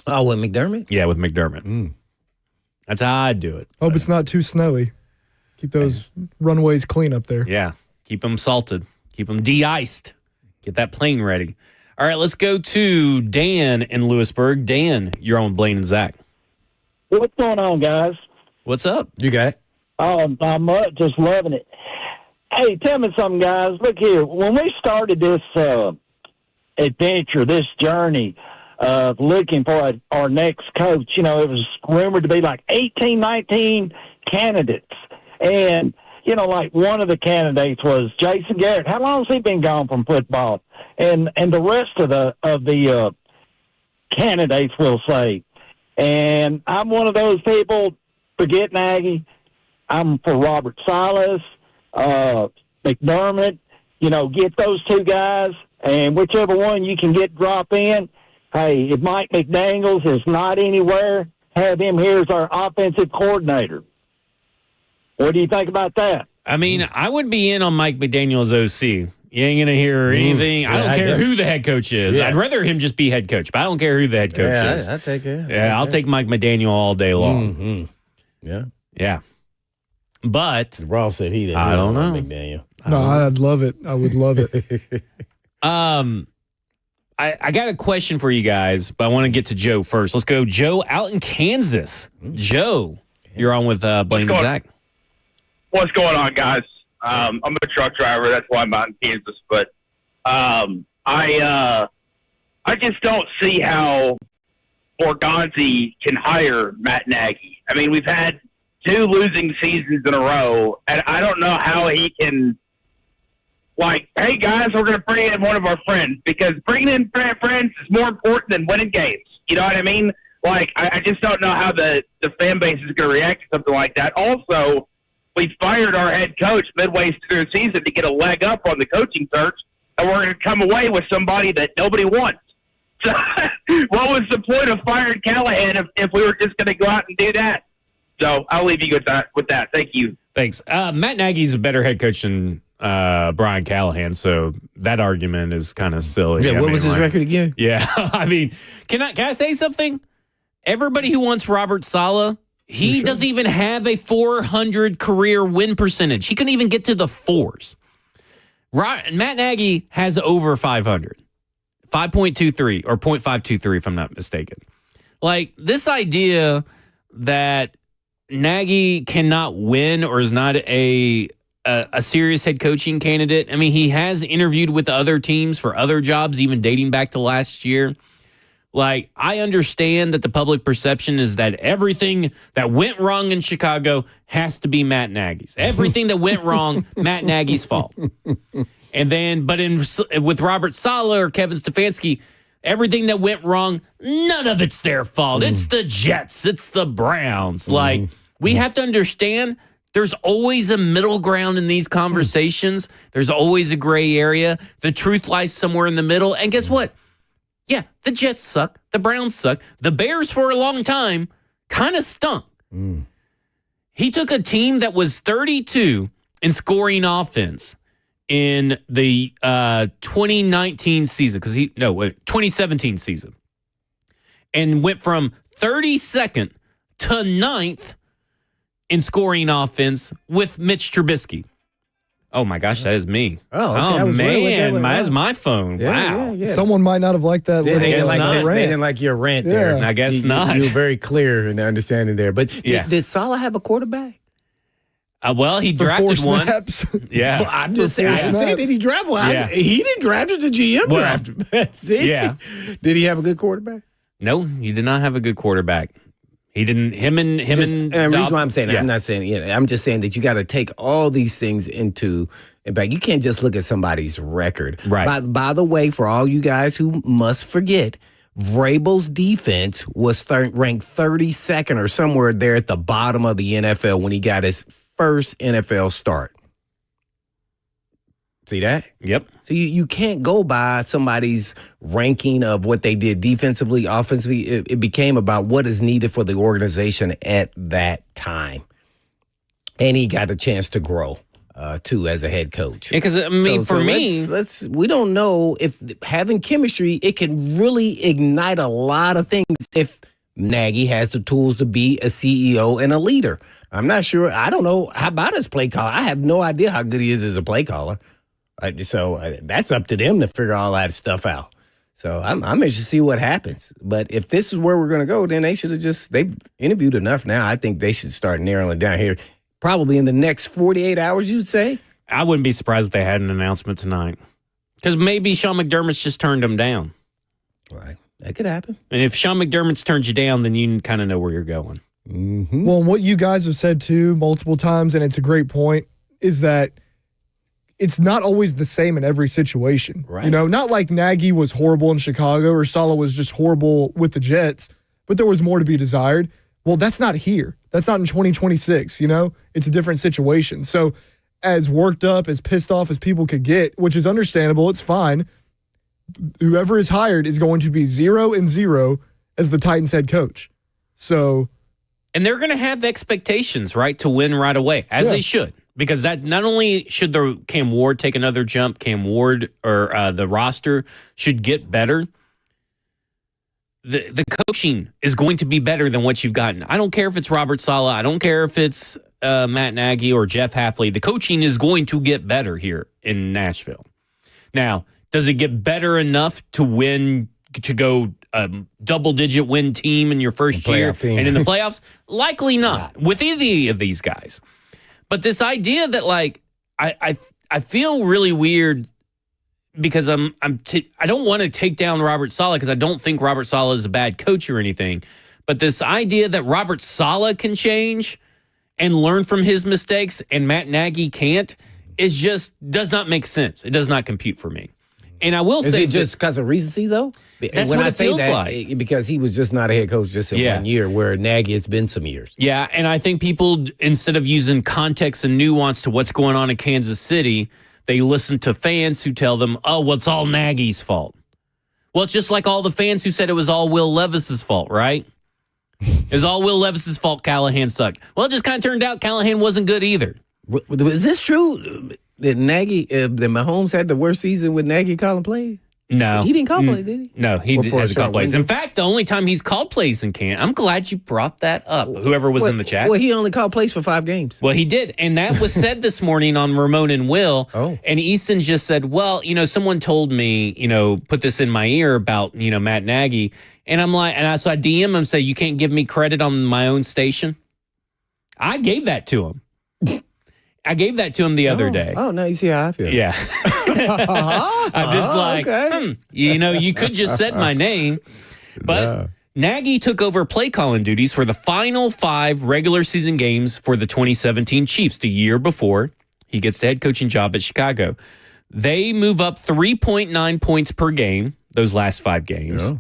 Oh, with McDermott? Yeah, with McDermott. That's how I'd do it. Hope it's not too snowy. Keep those runways clean up there. Yeah, keep them salted. Keep them de-iced. Get that plane ready. All right, let's go to Dan in Lewisburg. Dan, you're on with Blaine and Zach. What's going on, guys? What's up? You got it. I'm just loving it. Hey, tell me something, guys. Look here. When we started this adventure, this journey of looking for our next coach, it was rumored to be like 18, 19 candidates. And, like one of the candidates was Jason Garrett. How long has he been gone from football? And the rest of the candidates will say. And I'm one of those people, forget Nagy. I'm for Robert Saleh, McDermott, get those 2 guys, and whichever one you can get drop in. Hey, if Mike McDaniels is not anywhere, have him here as our offensive coordinator. What do you think about that? I mean, I would be in on Mike McDaniel's OC. You ain't going to hear anything. I don't care who the head coach is. Yeah. I'd rather him just be head coach, but I don't care who the head coach is. I'll take it. Yeah, I'll take Mike McDaniel all day long. Yeah. But Ross said he didn't. I don't know. McDaniel. No, I'd love it. I would love it. I got a question for you guys, but I want to get to Joe first. Let's go, Joe, out in Kansas. Joe, you're on with Blaine and Zach. What's going on, guys? I'm a truck driver. That's why I'm out in Kansas. But I just don't see how Orgonzi can hire Matt Nagy. I mean, we've had 2 losing seasons in a row, and I don't know how he can, hey, guys, we're going to bring in one of our friends, because bringing in friends is more important than winning games. You know what I mean? I just don't know how the fan base is going to react to something like that. Also, we fired our head coach midway through the season to get a leg up on the coaching search, and we're going to come away with somebody that nobody wants. So what was the point of firing Callahan if we were just going to go out and do that? So I'll leave you with that. Thank you. Thanks. Matt Nagy's a better head coach than Brian Callahan, so that argument is kind of silly. Yeah, what was his record again? Yeah, I mean, can I say something? Everybody who wants Robert Saleh, he doesn't even have a 400 career win percentage. He couldn't even get to the 4s. Matt Nagy has over 500. 5.23 or 0.523 if I'm not mistaken. This idea that Nagy cannot win or is not a serious head coaching candidate. I mean, he has interviewed with other teams for other jobs, even dating back to last year. I understand that the public perception is that everything that went wrong in Chicago has to be Matt Nagy's. Everything that went wrong, Matt Nagy's fault. And then, but with Robert Saleh or Kevin Stefanski, everything that went wrong, none of it's their fault. It's the Jets. It's the Browns. We have to understand there's always a middle ground in these conversations. There's always a gray area. The truth lies somewhere in the middle. And guess what? Yeah, the Jets suck. The Browns suck. The Bears, for a long time, kind of stunk. He took a team that was 32 in scoring offense in the 2019 season, 2017 season, and went from 32nd to 9th in scoring offense with Mitch Trubisky. Oh my gosh, that is me. Oh, okay. Man, that's my phone. Wow. Yeah. Someone might not have liked that. They didn't rant. like your rant there. I guess not. You were very clear in the understanding there. But did Saleh have a quarterback? Well, he drafted one. Yeah. Well, I'm just saying. I didn't say that he drafted one. Yeah. He didn't draft it. The GM drafted him. See? Yeah. Did he have a good quarterback? No, he did not have a good quarterback. He didn't. And the reason why I'm saying that, I'm not saying, I'm just saying that you got to take all these things into impact. You can't just look at somebody's record. Right. By the way, for all you guys who must forget, Vrabel's defense was ranked 32nd or somewhere there at the bottom of the NFL when he got his first NFL start. See that? Yep. So you can't go by somebody's ranking of what they did defensively, offensively. It became about what is needed for the organization at that time. And he got a chance to grow, too, as a head coach. Because, I mean, for me... we don't know if having chemistry, it can really ignite a lot of things if Nagy has the tools to be a CEO and a leader. I'm not sure. I don't know. How about his play caller? I have no idea how good he is as a play caller. So that's up to them to figure all that stuff out. So I'm interested to see what happens. But if this is where we're going to go, then they should have they've interviewed enough now. I think they should start narrowing it down here. Probably in the next 48 hours, you'd say? I wouldn't be surprised if they had an announcement tonight. Because maybe Sean McDermott's just turned them down. Right. That could happen. And if Sean McDermott's turned you down, then you kind of know where you're going. Mm-hmm. Well, what you guys have said, too, multiple times, and it's a great point, is that it's not always the same in every situation. Right. You know, not like Nagy was horrible in Chicago or Saleh was just horrible with the Jets, but there was more to be desired. Well, that's not here. That's not in 2026, you know? It's a different situation. So as worked up, as pissed off as people could get, which is understandable, it's fine, whoever is hired is going to be 0-0 as the Titans head coach. So... And they're going to have expectations, right, to win right away, as they should. Because that not only should the Cam Ward take another jump, Cam Ward or the roster should get better. The coaching is going to be better than what you've gotten. I don't care if it's Robert Saleh. I don't care if it's Matt Nagy or Jeff Hafley. The coaching is going to get better here in Nashville. Now, does it get better enough to win, to go double-digit win team in your first year and in the playoffs? Likely not with any of these guys. But this idea that, like, I feel really weird because I don't want to take down Robert Saleh because I don't think Robert Saleh is a bad coach or anything. But this idea that Robert Saleh can change and learn from his mistakes and Matt Nagy can't does not make sense. It does not compute for me. And I will say, is it just because of recency, though? That's what it feels like. Because he was just not a head coach just in 1 year, where Nagy has been some years. Yeah, and I think people, instead of using context and nuance to what's going on in Kansas City, they listen to fans who tell them, oh, well, it's all Nagy's fault. Well, it's just like all the fans who said it was all Will Levis's fault, right? It was all Will Levis's fault Callahan sucked. Well, it just kind of turned out Callahan wasn't good either. Is this true? That Mahomes had the worst season with Nagy calling plays? No. He didn't call plays, did he? No, he hasn't called plays. In fact, the only time he's called plays in camp, I'm glad you brought that up, whoever was in the chat. Well, he only called plays for 5 games. Well, he did. And that was said this morning on Ramon and Will. Oh. And Easton just said, well, someone told me, put this in my ear about, Matt Nagy. And I'm like, so I DM him and say, you can't give me credit on my own station? I gave that to him. I gave that to him the other day. Oh, now you see how I feel. Yeah. I'm just like, okay. You could just said my name. But Nagy took over play calling duties for the final 5 regular season games for the 2017 Chiefs, the year before he gets the head coaching job at Chicago. They move up 3.9 points per game, those last 5 games. Yeah.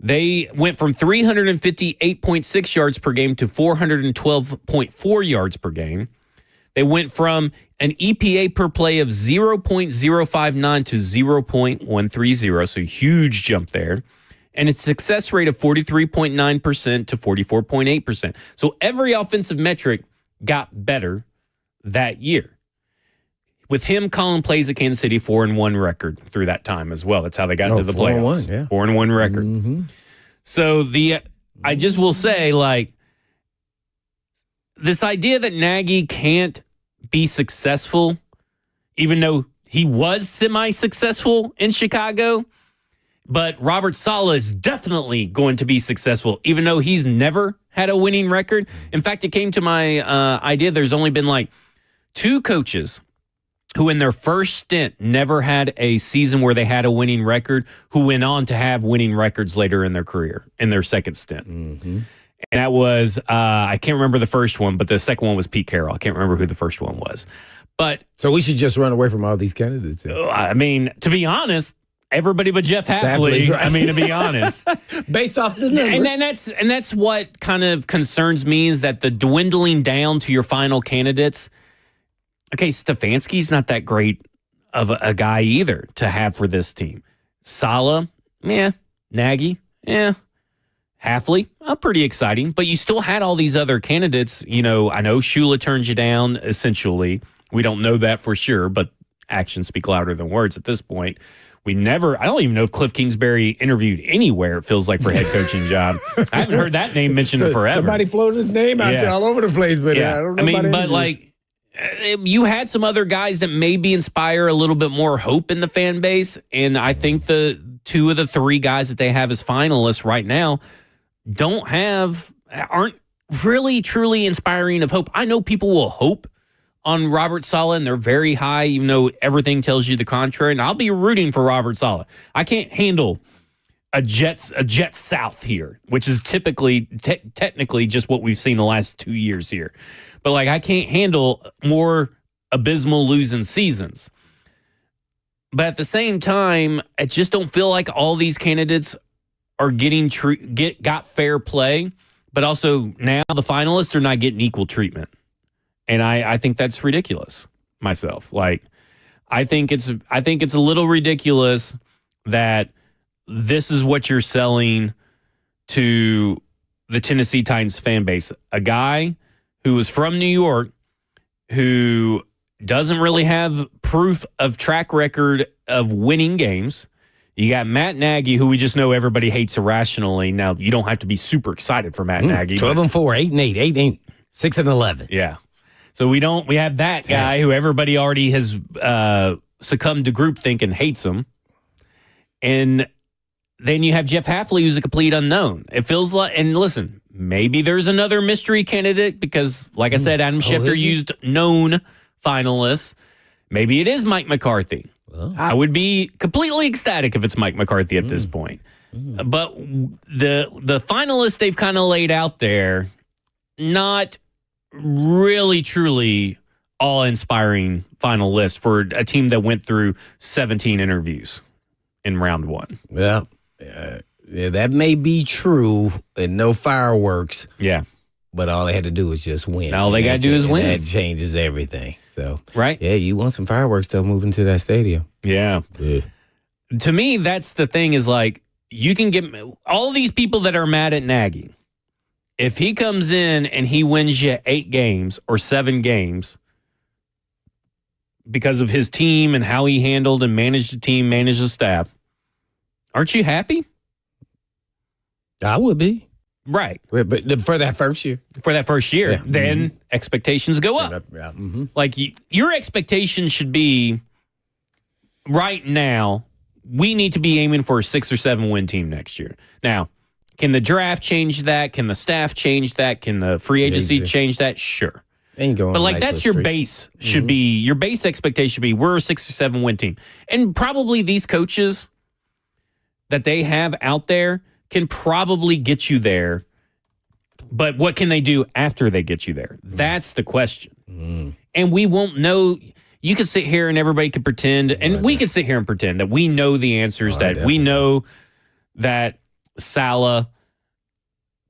They went from 358.6 yards per game to 412.4 yards per game. They went from an EPA per play of 0.059 to 0.130, so huge jump there. And its success rate of 43.9% to 44.8%. So every offensive metric got better that year. with him, Colin plays at Kansas City 4-1 record through that time as well. That's how they got into the playoffs. 4-1 record. Mm-hmm. So I just will say, like, this idea that Nagy can't be successful, even though he was semi-successful in Chicago, but Robert Saleh is definitely going to be successful, even though he's never had a winning record. In fact, it came to my idea there's only been like 2 coaches who in their first stint never had a season where they had a winning record, who went on to have winning records later in their career, in their second stint. Mm-hmm. And that was, I can't remember the first one, but the second one was Pete Carroll. I can't remember who the first one was. But so we should just run away from all these candidates. I mean, to be honest, everybody but Jeff Hafley. Right. I mean, to be honest, based off the numbers, and that's what kind of concerns me, is that the dwindling down to your final candidates. Okay, Stefanski's not that great of a guy either to have for this team. Saleh, Nagy, Hafley, pretty exciting. But you still had all these other candidates. You know, I know Shula turned you down, essentially. We don't know that for sure, but actions speak louder than words at this point. I don't even know if Cliff Kingsbury interviewed anywhere, it feels like, for head coaching job. I haven't heard that name mentioned in forever. Somebody floated his name out there all over the place, but I don't know. I mean, but like, you had some other guys that maybe inspire a little bit more hope in the fan base. And I think the 2 of the 3 guys that they have as finalists right now aren't really truly inspiring of hope. I know people will hope on Robert Saleh, and they're very high, even though everything tells you the contrary. And I'll be rooting for Robert Saleh. I can't handle a Jets South here, which is typically technically just what we've seen the last 2 years here. But like, I can't handle more abysmal losing seasons. But at the same time, I just don't feel like all these candidates are got fair play. But also now the finalists are not getting equal treatment. And I think that's ridiculous myself. Like, I think it's a little ridiculous that this is what you're selling to the Tennessee Titans fan base. A guy who was from New York, who doesn't really have proof of track record of winning games. You got Matt Nagy, who we just know everybody hates irrationally. Now, you don't have to be super excited for Matt Nagy. 12-4, 8-8, 8-8, 6-11. Yeah. So we have that guy who everybody already has succumbed to groupthink and hates him. And then you have Jeff Hafley, who's a complete unknown. It feels like, and listen, maybe there's another mystery candidate because, like I said, Adam Schefter used known finalists. Maybe it is Mike McCarthy. Well, I would be completely ecstatic if it's Mike McCarthy at this point. But the finalists they've kind of laid out there, not really truly awe-inspiring final list for a team that went through 17 interviews in round 1. Yeah, that may be true, and no fireworks. Yeah. But all they had to do was just win. All they got to do is win. That changes everything. So, right? Yeah, you want some fireworks though moving to that stadium. Yeah. To me, that's the thing, is like, you can get all these people that are mad at Nagy. If he comes in and he wins you 8 games or 7 games because of his team and how he handled and managed the team, managed the staff, aren't you happy? I would be. Right. But for that first year. Then expectations go up. Yeah. Mm-hmm. Like, your expectation should be, right now, we need to be aiming for a 6 or 7 win team next year. Now, can the draft change that? Can the staff change that? Can the free agency change that? Sure. But like, that's your base should be, your base expectation should be, we're a 6 or 7 win team. And probably these coaches that they have out there can probably get you there. But what can they do after they get you there? That's the question. And we won't know. You can sit here and everybody can pretend, and we can sit here and pretend that we know the answers, that we know that Saleh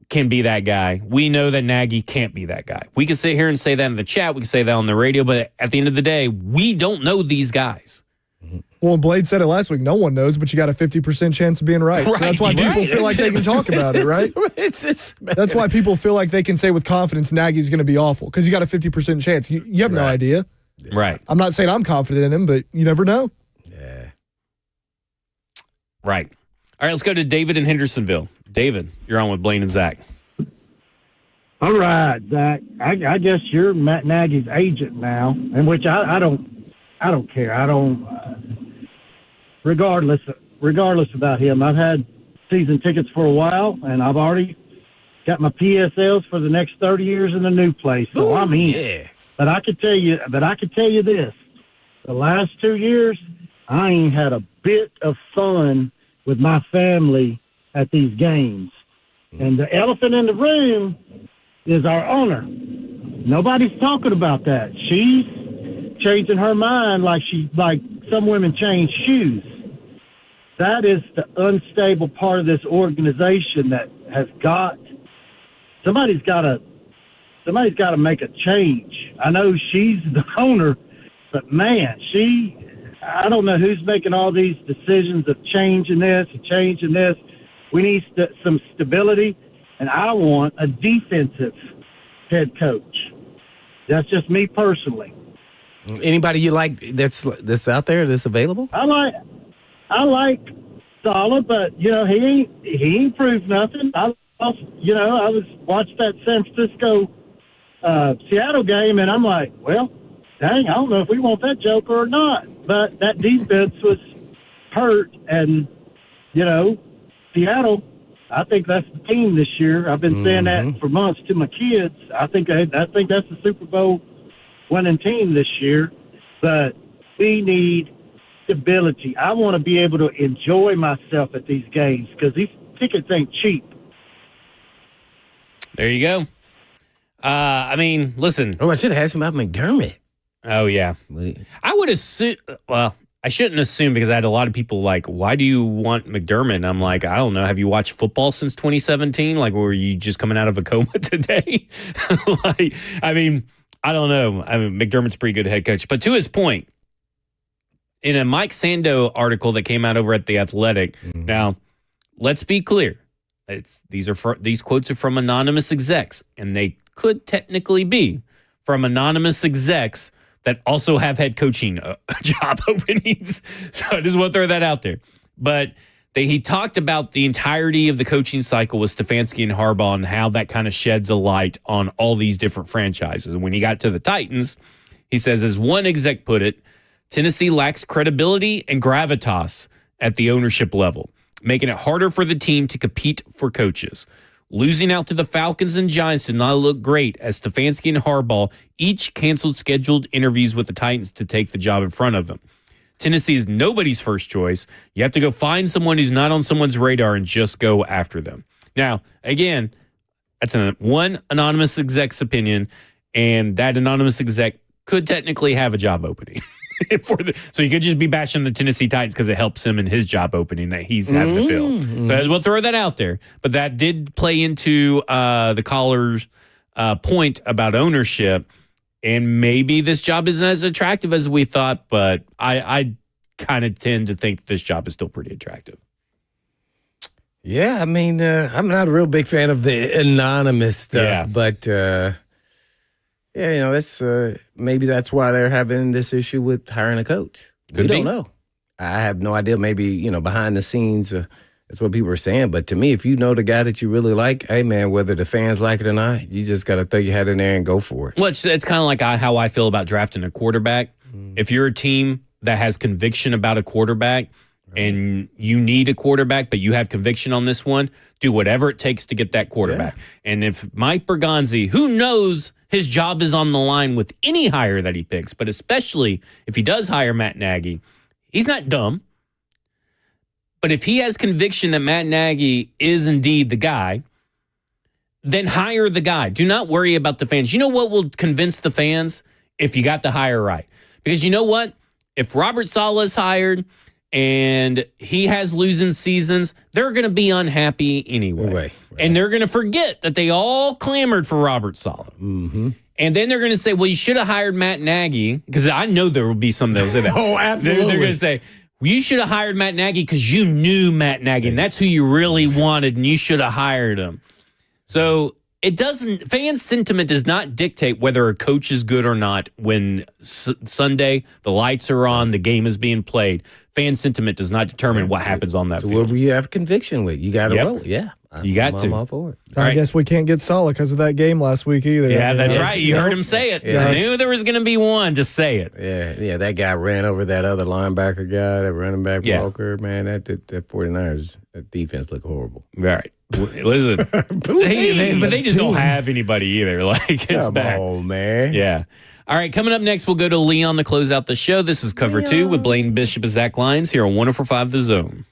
can be that guy. We know that Nagy can't be that guy. We can sit here and say that in the chat. We can say that on the radio. But at the end of the day, we don't know these guys. Well, Blade said it last week. No one knows, but you got a 50% chance of being right. So that's why people feel like they can talk about it, right? That's why people feel like they can say with confidence Nagy's going to be awful, because you got a 50% chance. You have no idea. Right. I'm not saying I'm confident in him, but you never know. Yeah. Right. All right, let's go to David in Hendersonville. David, you're on with Blaine and Zach. All right, Zach. I guess you're Matt Nagy's agent now, in which I don't care. I don't. Regardless about him, I've had season tickets for a while, and I've already got my PSLs for the next 30 years in the new place. So I'm in. Yeah. But I could tell you this: the last 2 years, I ain't had a bit of fun with my family at these games. And the elephant in the room is our owner. Nobody's talking about that. She's changing her mind like some women change shoes. That is the unstable part of this organization that has got somebody's got to make a change. I know she's the owner, but man, I don't know who's making all these decisions of changing this and changing this. We need some stability, and I want a defensive head coach. That's just me personally. Anybody you like that's out there that's available? I like Solid, but he ain't proved nothing. I was watching that San Francisco Seattle game, and I'm like, well, dang, I don't know if we want that joker or not. But that defense was hurt, and Seattle, I think that's the team this year. I've been saying that for months to my kids. I think that's the Super Bowl winning team this year. But we need stability. I want to be able to enjoy myself at these games because these tickets ain't cheap. There you go. Listen. Oh, I should have asked him about McDermott. Oh, yeah. I would assume, well, I shouldn't assume because I had a lot of people like, why do you want McDermott? And I'm like, I don't know. Have you watched football since 2017? Like, were you just coming out of a coma today? I don't know. McDermott's a pretty good head coach. But to his point, in a Mike Sando article that came out over at The Athletic, now, let's be clear. These quotes are from anonymous execs, and they could technically be from anonymous execs that also have head coaching job openings. So I just want to throw that out there. But he talked about the entirety of the coaching cycle with Stefanski and Harbaugh and how that kind of sheds a light on all these different franchises. And when he got to the Titans, he says, as one exec put it, Tennessee lacks credibility and gravitas at the ownership level, making it harder for the team to compete for coaches. Losing out to the Falcons and Giants did not look great as Stefanski and Harbaugh each canceled scheduled interviews with the Titans to take the job in front of them. Tennessee is nobody's first choice. You have to go find someone who's not on someone's radar and just go after them. Now, again, that's one anonymous exec's opinion, and that anonymous exec could technically have a job opening. So you could just be bashing the Tennessee Titans because it helps him in his job opening that he's having to fill. So we'll throw that out there. But that did play into the caller's point about ownership. And maybe this job isn't as attractive as we thought, but I kind of tend to think this job is still pretty attractive. Yeah, I'm not a real big fan of the anonymous stuff, but that's maybe that's why they're having this issue with hiring a coach. We don't know. I have no idea. Maybe behind the scenes, that's what people are saying. But to me, if you know the guy that you really like, hey man, whether the fans like it or not, you just got to throw your head in there and go for it. Well, it's kind of like how I feel about drafting a quarterback. If you're a team that has conviction about a quarterback and you need a quarterback, but you have conviction on this one, do whatever it takes to get that quarterback. Yeah. And if Mike Bergonzi, who knows his job is on the line with any hire that he picks, but especially if he does hire Matt Nagy, he's not dumb. But if he has conviction that Matt Nagy is indeed the guy, then hire the guy. Do not worry about the fans. You know what will convince the fans? If you got the hire right. Because you know what? If Robert Saleh is hired and he has losing seasons, they're going to be unhappy anyway. Right. And they're going to forget that they all clamored for Robert Saleh. Mm-hmm. And then they're going to say, well, you should have hired Matt Nagy. Because I know there will be some that will say that. Oh, absolutely. They're going to say, well, you should have hired Matt Nagy because you knew Matt Nagy. And that's who you really wanted. And you should have hired him. So it doesn't. Fan sentiment does not dictate whether a coach is good or not. When Sunday the lights are on, the game is being played. Fan sentiment does not determine what happens on that field. Whoever you have conviction with, you got to roll. Yeah, you got to. I'm all for it. I guess we can't get Saleh because of that game last week either. Yeah, that's right. You heard him say it. I knew there was going to be one. Just say it. Yeah. That guy ran over that other linebacker guy, that running back Walker. Man, that 49ers that defense looked horrible. Right. Listen, but they just don't have anybody either. Like, it's bad. Oh, man. Yeah. All right, coming up next, we'll go to Leon to close out the show. This is Cover 2 with Blaine Bishop and Zach Lyons here on 104.5 The Zone.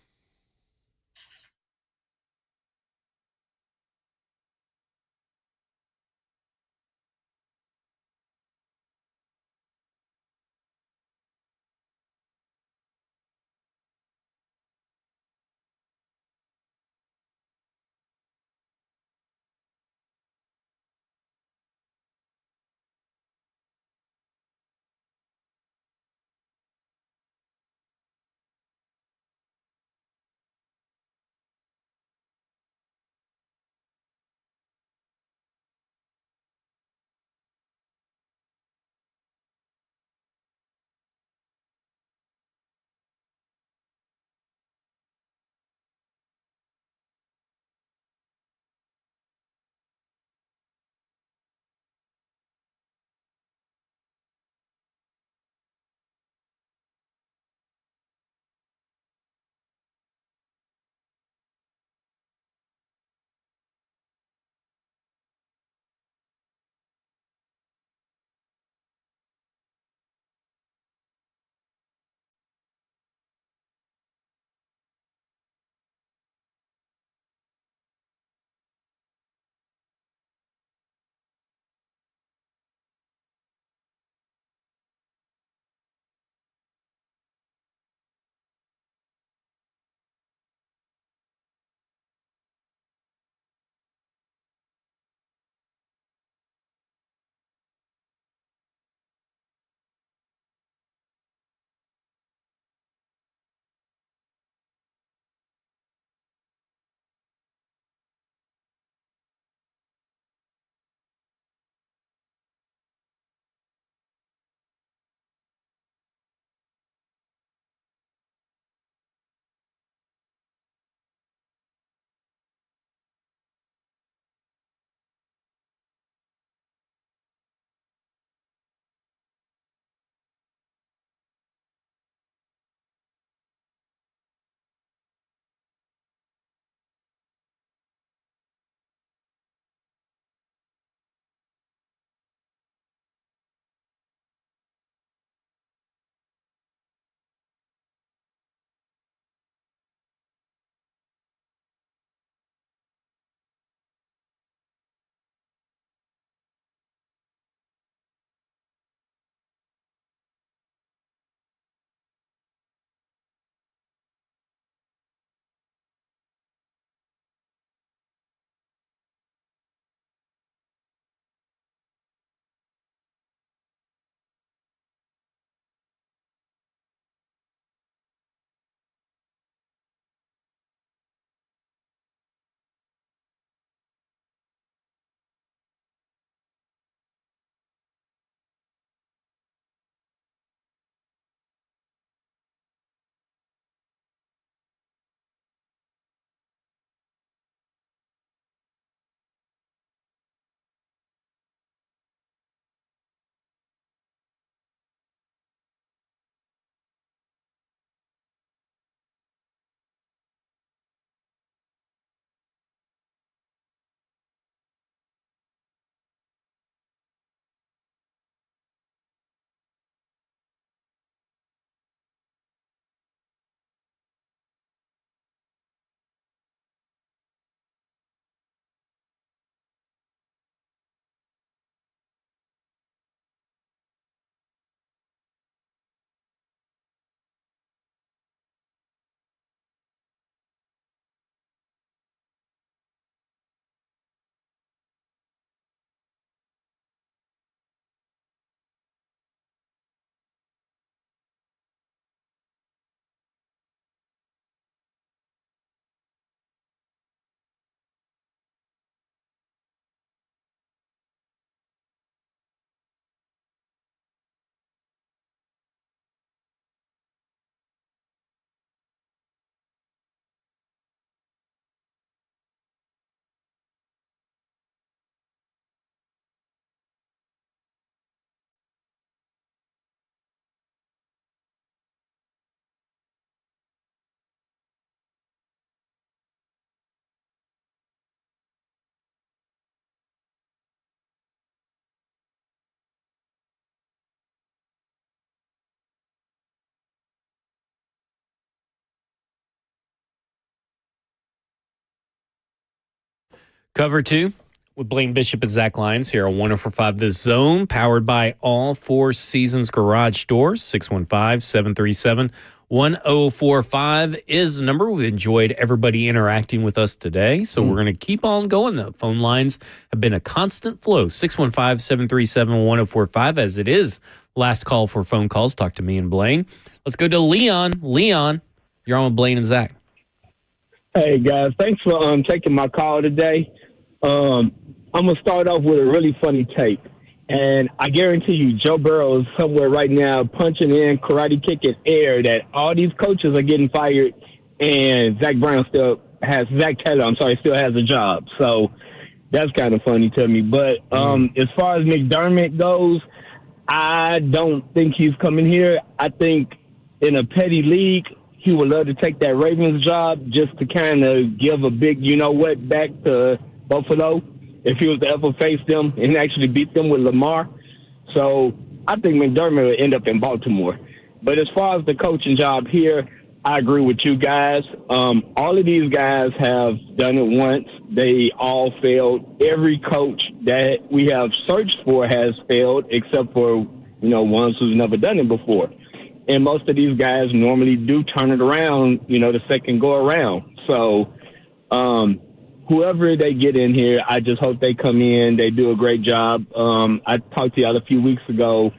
Cover 2 with Blaine Bishop and Zach Lyons here on 104.5 The Zone, powered by all Four Seasons Garage Doors. 615-737-1045 is the number. We've enjoyed everybody interacting with us today, so we're going to keep on going. The phone lines have been a constant flow. 615-737-1045, as it is last call for phone calls. Talk to me and Blaine. Let's go to Leon. Leon, you're on with Blaine and Zach. Hey, guys. Thanks for taking my call today. I'm going to start off with a really funny take. And I guarantee you, Joe Burrow is somewhere right now punching in, karate kicking air that all these coaches are getting fired and Zach Taylor still has a job. So that's kind of funny to me. But as far as McDermott goes, I don't think he's coming here. I think in a petty league, he would love to take that Ravens job just to kind of give a big you-know-what back to Buffalo if he was to ever face them and actually beat them with Lamar. So I think McDermott will end up in Baltimore. But as far as the coaching job here, I agree with you guys. All of these guys have done it once. They all failed. Every coach that we have searched for has failed, except for, ones who's never done it before. And most of these guys normally do turn it around, the second go around. So whoever they get in here, I just hope they come in. They do a great job. I talked to y'all a few weeks ago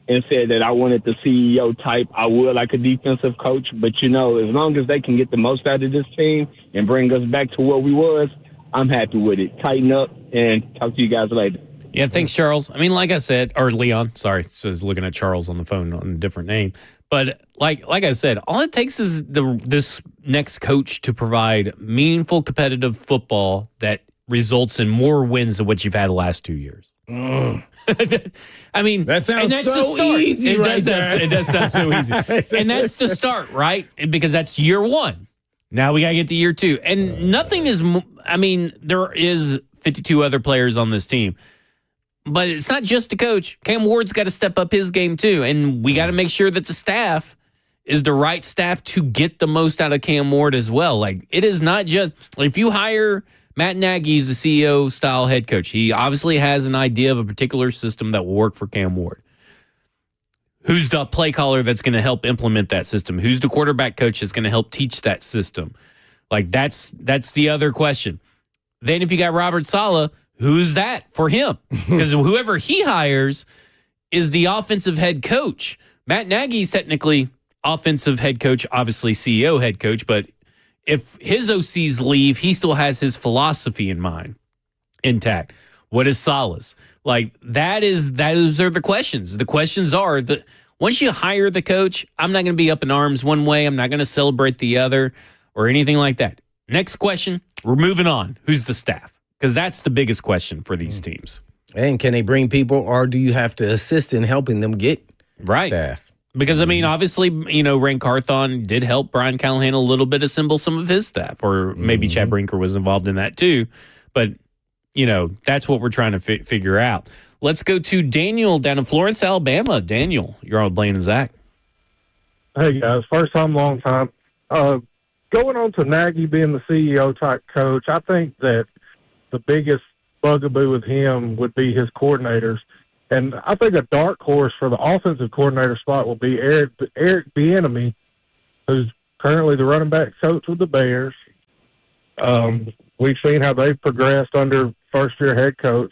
and said that I wanted the CEO type. I would like a defensive coach, but as long as they can get the most out of this team and bring us back to where we was, I'm happy with it. Tighten up and talk to you guys later. Yeah, thanks, Charles. I mean, like I said, or Leon, sorry, says looking at Charles on the phone on a different name. But like I said, all it takes is this next coach to provide meaningful competitive football that results in more wins than what you've had the last 2 years. I mean, that sounds so easy. It does sound so easy. And that's the start, right? Because that's year one. Now we got to get to year two. And nothing is, there is 52 other players on this team. But it's not just the coach. Cam Ward's got to step up his game too. And we got to make sure that the staff is the right staff to get the most out of Cam Ward as well. Like, it is not just, if you hire Matt Nagy as a CEO-style head coach, he obviously has an idea of a particular system that will work for Cam Ward. Who's the play caller that's going to help implement that system? Who's the quarterback coach that's going to help teach that system? Like, that's the other question. Then if you got Robert Saleh, who's that for him? Because whoever he hires is the offensive head coach. Matt Nagy's technically offensive head coach, obviously CEO head coach, but if his OCs leave, he still has his philosophy in mind intact. What is Saleh's? Like, those are the questions. The questions are that once you hire the coach, I'm not going to be up in arms one way. I'm not going to celebrate the other or anything like that. Next question, we're moving on. Who's the staff? Because that's the biggest question for these teams. And can they bring people, or do you have to assist in helping them get staff? Because, obviously, Ray Carthon did help Brian Callahan a little bit assemble some of his staff, or maybe Chad Brinker was involved in that too. But, that's what we're trying to figure out. Let's go to Daniel down in Florence, Alabama. Daniel, you're on with Blaine and Zach. Hey, guys. First time, long time. Going on to Nagy being the CEO-type coach, I think that the biggest bugaboo with him would be his coordinators. And I think a dark horse for the offensive coordinator spot will be Eric Bieniemy, who's currently the running back coach with the Bears. We've seen how they've progressed under first-year head coach.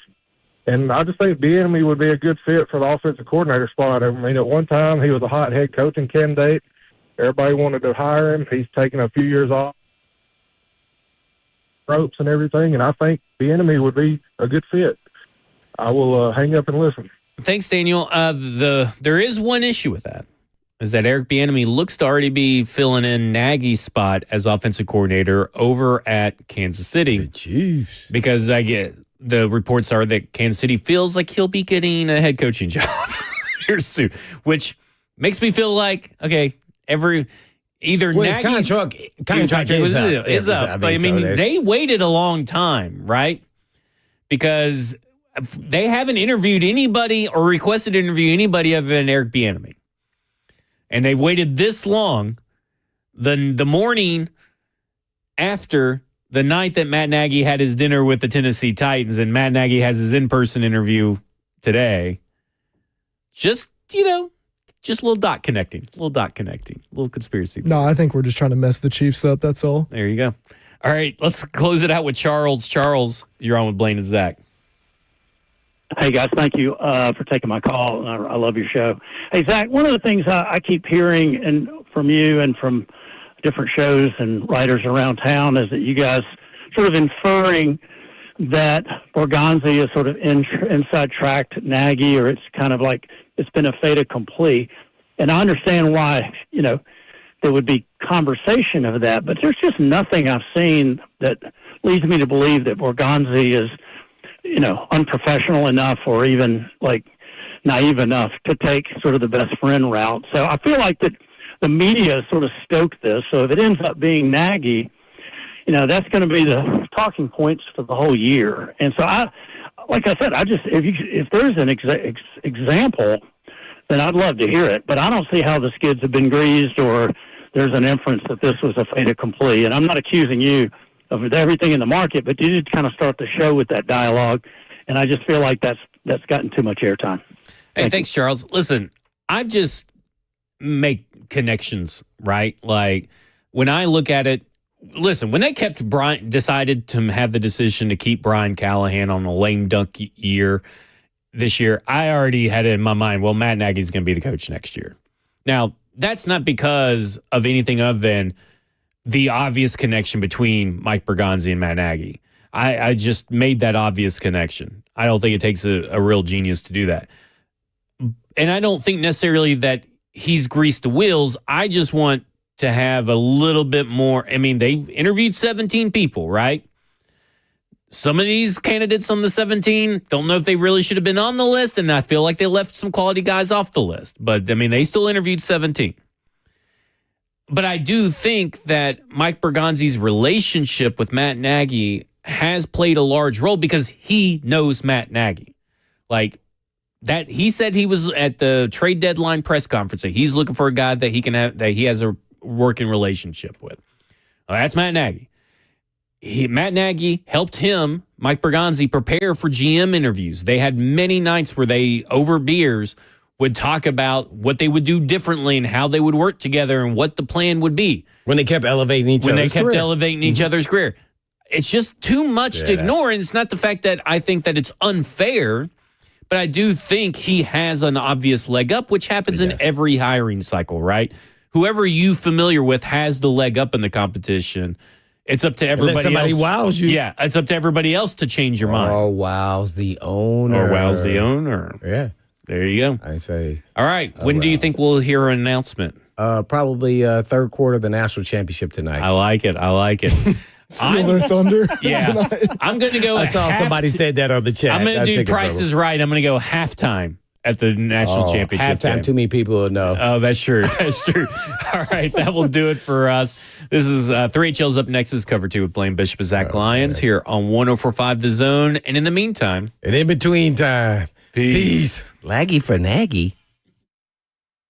And I just think Bieniemy would be a good fit for the offensive coordinator spot. At one time, he was a hot head coaching candidate. Everybody wanted to hire him. He's taken a few years off ropes and everything, and I think Bieniemy would be a good fit. I will hang up and listen. Thanks, Daniel. There is one issue with that, is that Eric Bieniemy looks to already be filling in Nagy's spot as offensive coordinator over at Kansas City. Jeez. Because the reports are that Kansas City feels like he'll be getting a head coaching job here soon, which makes me feel like, okay, Nagy's contract is up. But, they waited a long time, right? Because they haven't interviewed anybody or requested to interview anybody other than Eric Bieniemy. And they've waited this long. The morning after the night that Matt Nagy had his dinner with the Tennessee Titans and Matt Nagy has his in-person interview today. Just, just a little dot connecting, a little conspiracy. No, I think we're just trying to mess the Chiefs up. That's all. There you go. All right, let's close it out with Charles. Charles, you're on with Blaine and Zach. Hey, guys, thank you for taking my call. I love your show. Hey, Zach, one of the things I keep hearing from you and from different shows and writers around town is that you guys sort of inferring that Borgonzi is sort of inside tracked Nagy, or it's kind of like it's been a fait accompli. And I understand why, there would be conversation of that, but there's just nothing I've seen that leads me to believe that Borgonzi is, unprofessional enough or even like naive enough to take sort of the best friend route. So I feel like that the media sort of stoked this. So if it ends up being Nagy, that's going to be the talking points for the whole year. And so like I said, if there's an example, then I'd love to hear it. But I don't see how the skids have been greased or there's an inference that this was a fait accompli. And I'm not accusing you of everything in the market, but you did kind of start the show with that dialogue. And I just feel like that's gotten too much airtime. Hey, thanks, Charles. Listen, I just make connections, right? Like when I look at it, listen, when they decided to have the decision to keep Brian Callahan on a lame dunk year this year, I already had it in my mind, well, Matt Nagy's going to be the coach next year. Now, that's not because of anything other than the obvious connection between Mike Borgonzi and Matt Nagy. I just made that obvious connection. I don't think it takes a real genius to do that. And I don't think necessarily that he's greased the wheels. I just want to have a little bit more. I mean, they've interviewed 17 people, right? Some of these candidates on the 17 don't know if they really should have been on the list, and I feel like they left some quality guys off the list. But, I mean, they still interviewed 17. But I do think that Mike Borgonzi's relationship with Matt Nagy has played a large role because he knows Matt Nagy. Like, that he said he was at the trade deadline press conference that he's looking for a guy that he has a working relationship with. Well, that's Matt Nagy. Matt Nagy helped him, Mike Borgonzi, prepare for GM interviews. They had many nights where they, over beers, would talk about what they would do differently and how they would work together and what the plan would be. When they kept elevating each other's career. It's just too much to ignore, and it's not the fact that I think that it's unfair, but I do think he has an obvious leg up, which happens in every hiring cycle, right? Whoever you familiar with has the leg up in the competition. It's up to everybody else. Unless somebody wows you. Yeah, it's up to everybody else to change your mind. Or wows the owner. Yeah. There you go. I say. All right. When do you think we'll hear an announcement? Probably third quarter of the national championship tonight. I like it. Steal their thunder. Yeah. I'm going to go. I saw somebody said that on the chat. I'm going to do Price is Right. I'm going to go halftime at the national championship. Halftime, too many people will know. Oh, that's true. That's true. All right. That will do it for us. This is 3HL's Up Next is Cover 2 with Blaine Bishop and Zach Lyons here on 104.5 The Zone. And in the meantime. And in between time. Peace. Laggy for Nagy.